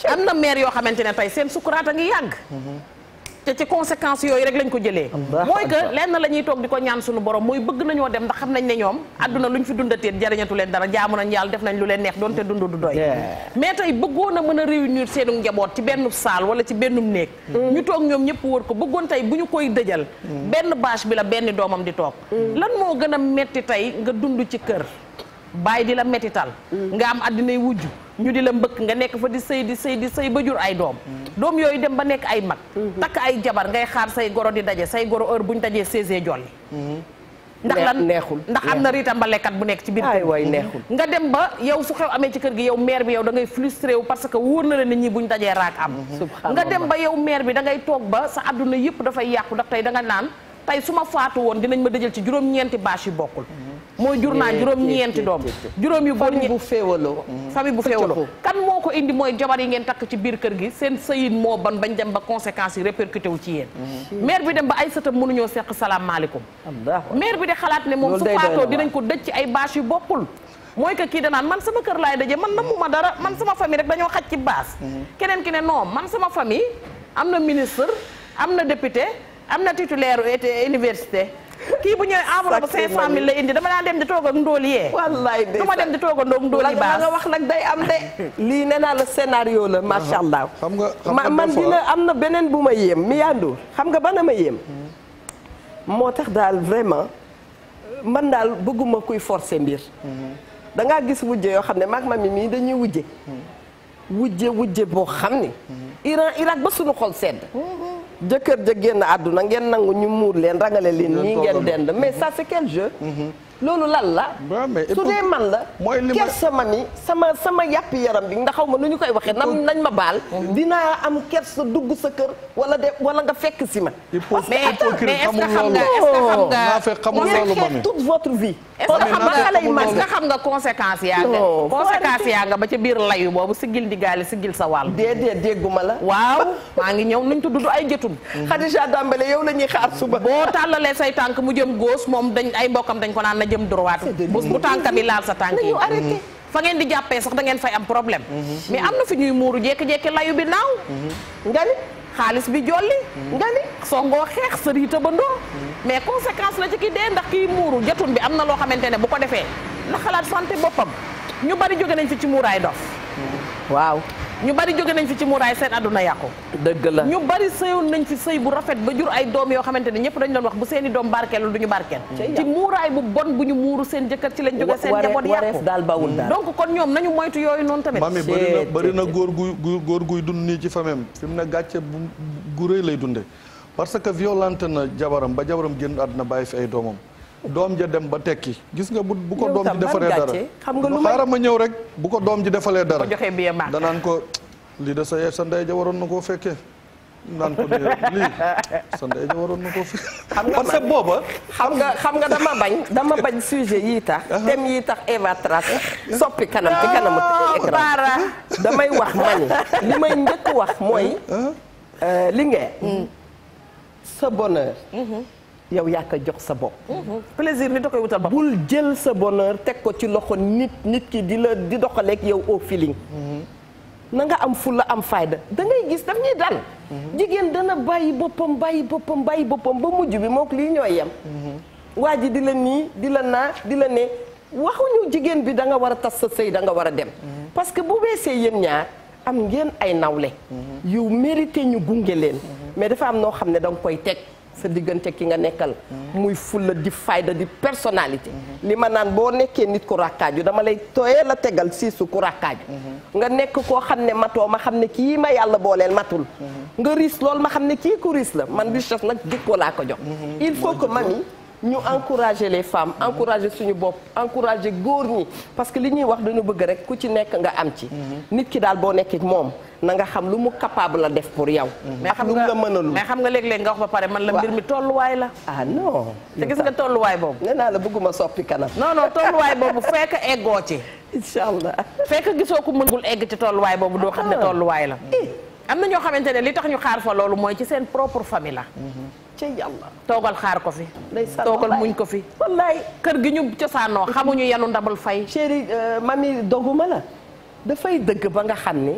am na maire yoo xamante ne tey seen sukuraat a ngi yàgg. te ci conséquences yooyu rek lañ ko jëlee. mooy que lenn la ñuy toog di ko ñaan suñu borom mooy bëgg nañoo dem ndax xam nañ ne ñoom àdduna luñ fi dundateen jariñatu leen dara jaamu nañ yàlla def nañ lu leen neex doonte dund du doy. mais tey bëggoon a mën a réunir seenu njaboot ci benn salle wala ci bennum néeg. ñu toog ñoom ñëpp wër ko bëggoon tey bu ñu koy dëjal. benn bâche bi la benn doomam di toog. lan moo gën a metti tey nga dund ci kër. bàyyi di la mettital nga am àddinay wujj ñu di la mbëkk nga nekk fa di sëy ba jur ay doom doom yooyu dem ba nekk ay mag takk ay jabar ngay xaar say goro di daje say goro heure bu ñu dajee 16 jolli ndax lan neexul ndax am na riita mbalekat bu nekk ci biir kër way neexul nga dem ba yow su xew amee ci kër gi yow maire bi yow da ngay frustré wu parce que wóor na la nit ñi bu ñu dajee raak am nga dem ba yow maire bi da ngay toog ba sa àdduna yëpp dafay yàqu ndax tey da nga naan tey su ma faatu woon dinañ ma dëjal ci juróom-ñeenti bâche yu bokkul mooy jur naa juróom-ñeenti doom juróom yu góor famille bu féewaloo famille bu féewaloo kan moo ko indi mooy jabar yi ngeen takk ci biir kër gi seen sëyin moo ban bañ dem ba conséquences yi répercuté wu ci yéen maire bi dem ba ay sëtam mënuñoo seq salaamaaleykum maire bi de xalaat ne moom su faatoo dinañ ko dëj ci ay bâche yu bokkul mooy que kii danaan man sama kër laay daje man namuma dara man sama famille rek dañoo xaj ci bâche keneen ki ne non man sama famille am na ministre am na député am na titulaire université kii bu ñëwee enveloppe 500000 la indi dama daan dem di toog ak ndóol yee. wallaay du ma dem di toog ak ndóol yi baax la nga wax nag day am de. lii nee naa la scénario la macha allah. xam nga man dina am na beneen bu ma yéem mi yandu xam nga bana ma yéem. moo tax daal vraiment man daal bëgguma kuy forcer mbir. da ngaa gis wujje yoo xam ne maag mami mii dañuy wujje boo xam ni. Irak ba suñu xol sedd. jëkkër ja génn àdduna ngeen nangu ñu muur leen rangale leen nii ngeen dend mais ça c'est quel jeu loolu lan la su dee man la kersa mami sama yàppi yaram bi ndax xaw ma nu ñu koy waxee nañ ma baal dinaa am kersa dugg sa kër wala nga fekk si ma mais est-ce que xam nga toute votre vie est-ce que xam nga conséquences yaa nga ba ca biir layu boobu siggil ndigaale siggil sa wàll déedéet dégguma la waaw maa ngi ñëw nuñ tudd ay jëtun Khadija Dambale yow la ñuy xaar suba boo tàllalee say tànk mu jëm gauche moom ay mbokkam dañ ko naan na jëm droite bu tànk bi laal sa tànk yi fa ngeen di jàppee sax da ngeen fay am problème mais am na fi ñuy muuru jékki-jékki layu bi naaw nga ni xaalis bi jolli nga ni songoo xeex sa riita ba ndoo mais conséquence la ci ki dee ndax kii muuru jatun bi am na loo xamante ne bu ko defee na xalaat santé boppam ñu bari jóge nañ fi ci muuraay dof waaw ñu bari jóge nañ fi ci muuraay seen àdduna yàqu dëgg la ñu bari sëyoon nañ fi sëy bu rafet ba jur ay doom yoo xamante ne ñëpp dañ doon wax bu seeni doom barkeelul du ñu barkeel ci muuraay bu bon bu ñu muuru seen jëkkër ci lañ jóge seen njaboot yàqu daal bawul daal donc kon ñoom nañu moytu yooyu noonu tamit mami bëri na góor guy dund nii ci famem fi mu ne gàcce gu rëy lay dunde parce que violente na jabaram ba jabaram génn àdduna bàyyi fi ay doomam doom ja dem ba tekki gis nga bu ko doom ji defalee dara xam nga lu xaaral ma ñëw rek bu ko doom ji defalee dara joxe bi ma danaan ko lii de sa ndey ja waroon na koo fekkee naan ko lii sa ndey ja waroon na koo fekkee parce que booba xam nga dama bañ sujet yii tax thème yii tax Eva Trace soppi kanam ci kanamu écran damay wax mani li may njëkk wax mooy li ngeen sa bonheur yow yaa ko jox sa bopp. plaisir ni da koy wutal bopp. bul jël sa bonheur teg ko ci loxo nit ki di doxaleeg yow au feeling. na nga am fulla am fayda da ngay gis daf ñuy dal. jigéen dana bàyyi boppam ba mujj bi mook lii ñooy yem. waa ji di la nii di la naa di la ne waxuñu jigéen bi da nga war a tas sa sëy da nga war a dem. parce que bu weesee yéen ñaar am ngeen ay nawle. yu mérité ñu gunge leen. mais dafa am noo xam ne da nga koy teg. sa diggante ki nga nekkal muy fulla di fayda di personnalité li ma naan boo nekkee nit ku rakkaaju dama lay tooyee la tegal siisu ku rakkaaju nga nekk koo xam ne matoo ma xam ne kii ma yàlla booleel matul nga riis loolu ma xam ne kii ku riis la man richesse nag jikko laa ko jox il faut que mami ñu encourager les femmes encourager suñu bopp encourager góor ñi parce que li ñuy wax dañu bëgg rek ku ci nekk nga am ci nit ki daal boo nekkee moom na nga xam lu mu capable la def pour yow. mais xam nga mais xam nga léeg-léeg nga wax ba pare man la mbir mi tolluwaay la. ah non. te gis nga tolluwaay boobu. nee naa la bëgguma soppi kanam. non tolluwaay boobu fekk eggoo ci. incha allah. fekk gisoo ko mënul egg ci tolluwaay boobu doo xam ne tolluwaay la. am na ñoo xamante ne li tax ñu xaar fa loolu mooy ci seen propre famille la. ci yàlla. toogal xaar ko fi. toogal muñ ko fi. wallaay kër gi ñu cosaanoo xamuñu yanu ndabal fay. chérie mami doguma la. dafay dëgg ba nga xam ni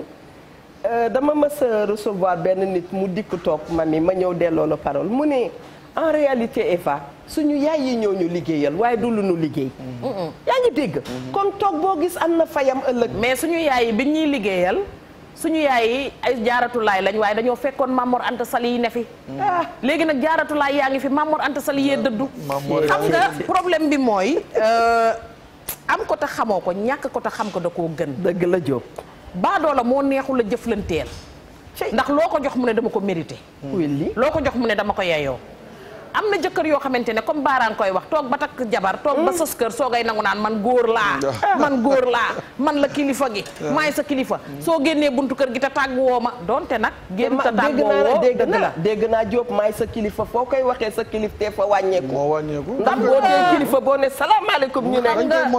dama mës a recevoir benn nit mu dikk toog mami ma ñëw delloo la parole mu ne en réalité Eva suñu yaay yi ñoo ñu liggéeyal waaye du lu ñu liggéey. yaa ngi dégg. kon toog boo gis am na fayam ëllëg. mais suñu yaay yi bi ñuy liggéeyal suñu yaay yi ay jaaratulaay lañ waaye dañoo fekkoon Mamor Anta Sali yi ne fi. léegi nag jaaratulaay yaa ngi fi Mamor Anta Sali yee dëddu. xam nga problème bi mooy. am ko te xamoo ko ñàkk ko te xam ko da koo gën. dëgg la Diop. baadoo la moo neexul a jëflanteel. ndax loo ko jox mu ne dama ko mérité. loo ko jox mu ne dama ko yeyoo. am na jëkkër yoo xamante ne comme baaraan koy wax toog ba takk jabar toog ba sës kër soo ngay nangu naan man góor laa man la kilifa gi maay sa kilifa soo génnee buntu kër gi te tàgguwoo ma donte nag génn te tàgguwoo dégg naa Diop maay sa kilifa foo koy waxee sa kilif te fa wàññeeku moo wàññeeku ndax boo dee kilifa boo ne salaamaaleykum ñu ne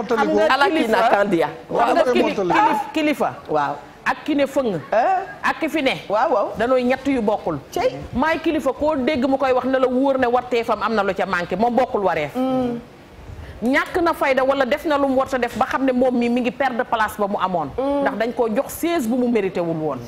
xam nga alakina kandiya kilifa waaw ak ki ne fëng ak ki fi ne waaw danooy ñett yu bokkul maay kilifa koo dégg mu koy wax ne la wóor ne warteefam am na lu ca manqué moom bokkul wareef ñàkk na fayda wala def na lu mu war a def ba xam ne moom mi ngi perdre place ba mu amoon ndax dañ koo jox siège bu mu mérité wul woon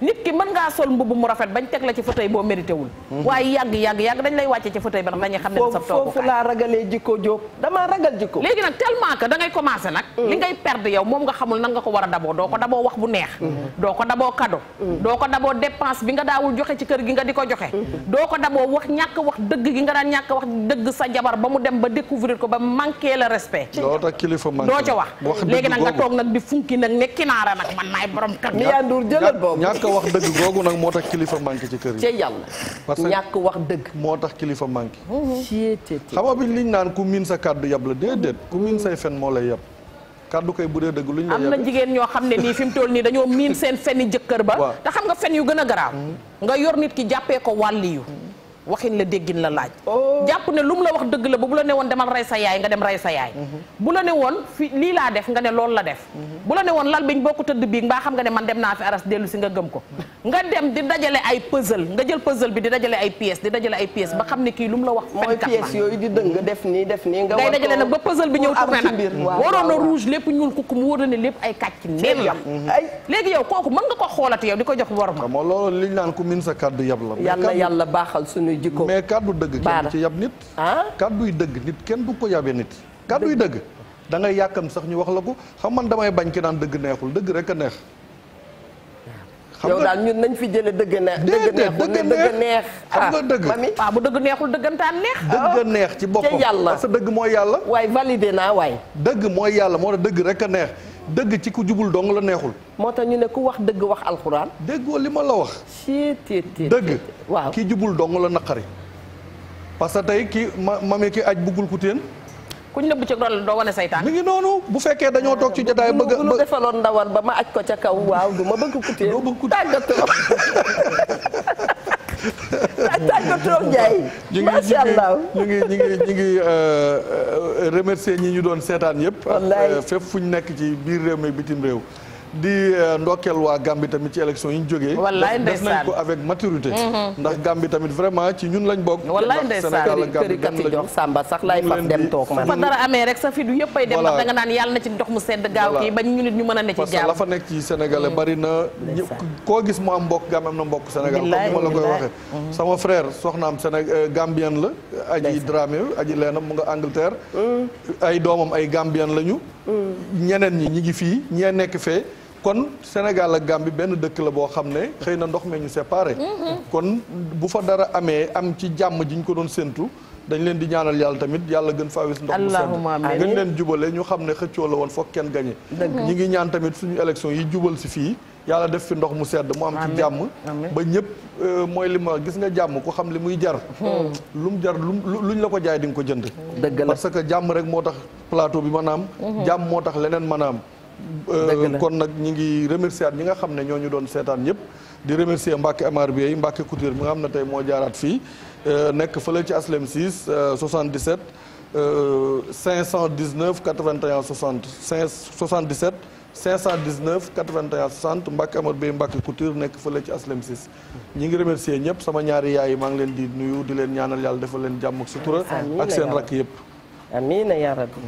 nit ki mën ngaa sol mbubb mu rafet bañ teg la ci fauteuil boo mérité wul waaye yàgg dañ lay wàcce ci fauteuil ba ndax dañuy xam ne sa toogukaay foofu laa ragalee jikko Diop damaa ragal jikko léegi nag tellement que da ngay commencé nag li ngay perdre yow moom nga xamul nan nga ko war a daboo doo ko daboo wax bu neex doo ko daboo cadeau doo ko daboo dépense bi nga daawul joxe ci kër gi nga di ko joxe doo ko daboo wax ñàkk wax dëgg gi nga daan ñàkk wax dëgg sa jabar ba mu dem ba découvrir ko ba manqué le respect doo tax kilifa manqué doo ca wax léegi nag nga toog nag di funki nag ne kinaara nag man maay borom kër mi yaa ndur jëlal boobu ñàkk wax dëgg googu nag moo tax kilifa manqué ci kër yi ci yàlla parce que ñàkk wax dëgg moo tax kilifa manqué xam nga bi liñ naan ku miin sa kàddu yab la déedéet ku miin say fen moo lay yab kàddu koy bu dee dëgg luñ la am na jigéen ñoo xam ne nii fi mu toll nii dañoo miin seen feni jëkkër ba te xam nga fen yu gën a garaaw nga yor nit ki jàppee ko wàlliyu waxin la déggin la laaj jàpp ne lu mu la wax dëgg la ba bu la ne woon demal rey sa yaay nga dem rey sa yaay bu la ne woon fi lii laa def nga ne loolu la def bu la ne woon lal biñ bokk tëdd bii mbaa xam nga ne man dem naa fi aras dellu si nga gëm ko nga dem di dajale ay puzzle nga jël puzzle bi di dajale ay pièces ba xam ne kii lu mu la wax mooy pièces yooyu di dëng def nii nga ngay dajale nag ba puzzle bi ñëw tourné nag waroon na rouge lépp ñuul kukk mu wóor na ne lépp ay kàcc neen la léegi yow kooku mën nga ko xoolati yow di ko jox war ma moo loolu liñ naan ku min sa kàddu yab la yàlla baaxal suñuy jikko mais kàddu dëgg kenn ci yab nit kàdduy dëgg nit kenn du ko yabe nit kàdduy dëgg da ngay yàkkam sax ñu wax la ko xam man damay bañ ki naan dëgg neexul dëgg rek a neex yow daal ñun nañ fi jële dëgg neex dëgg neex xam nga dëgg waaw bu dëgg neexul dëggantaan neex dëgg neex ci boppam parce que dëgg mooy yàlla waay validé naa waay dëgg mooy yàlla moo tax dëgg rek a neex dëgg ci ku jubul dong la neexul moo tax ñu ne ku wax dëgg wax alxuraan déggoo li ma la wax dëgg waaw ki jubul dong la naqari parce que tey ki mami ki aj buggul ku teen kuñ nëbb ci doole doo wane saytaan mi ngi noonu bu fekkee dañoo toog ci jotaay bëgg bu nu defaloon ndawal ba ma aj ko ca kaw waaw du ma bëgg ku teen doo bëgg ku tàggatoo Ndiaye macha allah ñu ngi remercier ñi ñu doon seetaan yëpp fépp fu ñu nekk ci biir réew mi bitim réew di ndokkeel waa Gambie tamit ci élection yi ñu jógee def nañ ko avec maturité ndax Gambie tamit vraiment ci ñun lañ bokk wallaay ndeysaan këri kati jox Samba sax lay faf dem toog man fa dara amee rek sa fi du yëpp ay dem ndax da nga naan yàlla na ci ndox mu sedd gaaw kii ba ñu nit ñu mën a ne ci parce que la fa nekk ci Sénégalais bari na koo gis mu am mbokk Gambie am na mbokk Sénégal comme ni ma la koy waxee sama frère soxnaam Gambien la aji Dramé aji leena mu nga Angleterre ay doomam ay Gambien lañu ñeneen ñi ñi ngi fii ñee nekk fee kon Sénégal ak Gambie benn dëkk la boo xam ne xëy na ndox mee ñu séparé kon bu fa dara amee am ci jàmm ji ñu ko doon séntu dañ leen di ñaanal yàlla tamit yàlla gën faa wis ndox mu sedd gën leen jubale ñu xam ne xëccoo la woon foog kenn gañe ñi ngi ñaan tamit suñu élection yi jubal si fii yàlla def fi ndox mu sedd mu am ci jàmm ba ñëpp mooy li ma gis nga jàmm ku xam li muy jar lu mu jar luñ la ko jaay di nga ko jënd dëgg la parce que jàmm rek moo tax plateau bi maanaam jàmm moo tax leneen maanaam kon nag ñi ngi remercier at ñi nga xam ne ñoo ñu doon seetaan ñëpp di remercier Mbacke Amar Bieye Mbacke Couture mi nga xam ne tey moo jaaraat fii nekk fële ci Aslem 6 77 519 81 60 77 519 81 60 Mbacke Amar Bieye Mbacke Couture nekk fële ci Aslem 6 ñi ngi remercier ñëpp sama ñaari yaay yi maa ngi leen di nuyu di leen ñaanal yàlla defal leen jàmm ak sutura ak seen rakk yëpp amiin ya rabbi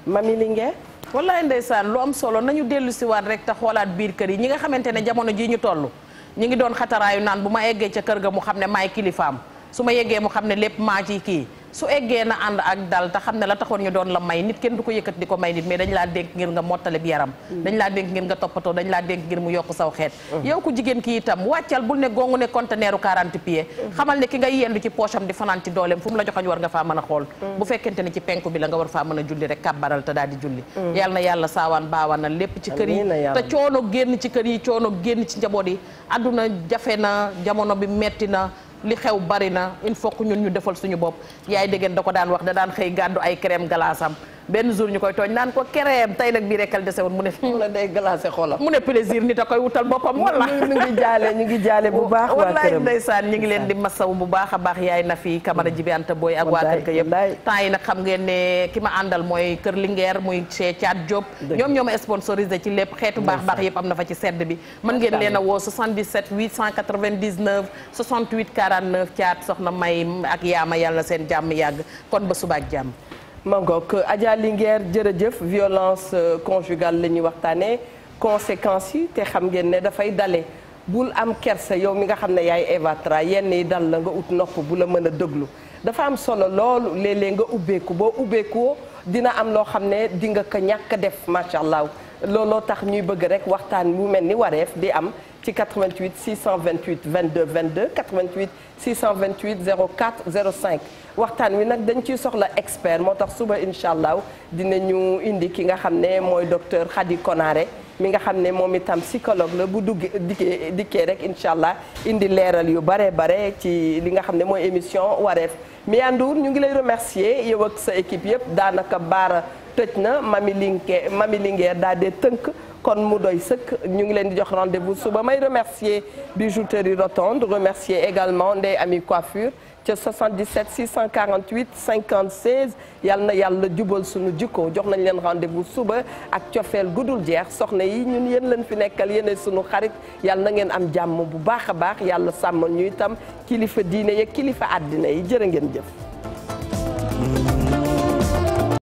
Mami Linguère wallaay ndeysaan lu am solo nañu dellu si waat rek te xoolaat biir kër yi ñi nga xamante ne jamono ji ñu toll ñi ngi doon xataraayu naan bu ma eggee ca kër ga mu xam ne maay kilifaam su ma yeggee mu xam ne lépp maa ci kii su eggee na ànd ak dal te xam ne la taxoon ñu doon la may nit kenn du ko yëkkat di ko may nit mais dañ laa dénk ngir nga mottale bi yaram dañ laa dénk ngir nga toppatoo dañ laa dénk ngir mu yokk saw xeet yow ku jigéen ki itam wàccal bul ne gongu ne conteneur 40 pieds xamal ne ki ngay yendu ci poche am di fanaan ci dooleem fu mu la joxañ war nga faa mën a xool bu fekkente ne ci penku bi la nga war faa mën a julli rek kàbbaral te daal di julli yàlla na yàlla saawaan baawaan na lépp ci kër yi te coono génn ci kër yi coono génn ci njaboot yi adduna jafe na jamono bi metti na li xew bari na il faut que ñun ñu defal suñu bopp yaay déggeen da ko daan wax da daan xëy gàddu ay crème glaçam benn jour ñu koy tooñ naan ko crème tey nag bii rekkal dese woon mu ne day glacé xolam mu ne plaisir nit a koy wutal boppam wala ñu ngi jaale bu baax waa wallaay këram ndeysaan ñu ngi leen di masaw bu baax a baax yaay na fi Camara Jibi Anta Boy ak waa kër ga yëpp temps yi nag xam ngeen ne ki ma àndal mooy Kër Linguère muy chez Thiat Diop ñoom ñoo ma sponsorisé ci lépp xeetu baax baax yëpp am na fa ci sedd bi mën ngeen leen a woo 77 899 68 49 Thiat soxna May ak yaama yàlla seen jàmm yàgg kon ba suba ak jàmm Mangok Adja Linguère jërëjëf violence conjugale la ñuy waxtaanee conséquences yi te xam ngeen ne dafay dale bul am kersa yow mi nga xam ne yaay Eva Tra yenn yi dal la nga ut nopp bu la mën a déglu dafa am solo loolu léeg-léeg nga ubbeeku boo ubbeekoo dina am loo xam ne di nga ko ñàkk def macha allah looloo tax ñuy bëgg rek waxtaan mu mel ni wareef di am ci 88 628 22 22 88 628 04 05 waxtaan wi nag dañ ciy soxla expert moo tax suba incha allah dinañu indi ki nga xam ne mooy docteur Khady Konaré mi nga xam ne moom itam psychologue la bu dikkee rek incha allah indi leeral yu bare ci li nga xam ne mooy émission wareef Mia Ndour ñu ngi lay remercier yow ak sa équipe yëpp daanaka baara tëj na Mami Linguère daal dee tënk kon mu doy sëkk ñu ngi leen di jox rendez-vous suba may remercier bijouterie Rotonde remercier également Ndeye Ami Coiffure ca 77 648 50 16 yal na yàlla jubal suñu jikko jox nañ leen rendez-vous suba ak cofeel gudul jeex soxna yi ñun yéen leen fi nekkal yéen suñu xarit yal na ngeen am jàmm bu baax a baax yàlla sàmmal ñu itam kilifa diine yeeg kilifa àddina yi jërë ngeen jëf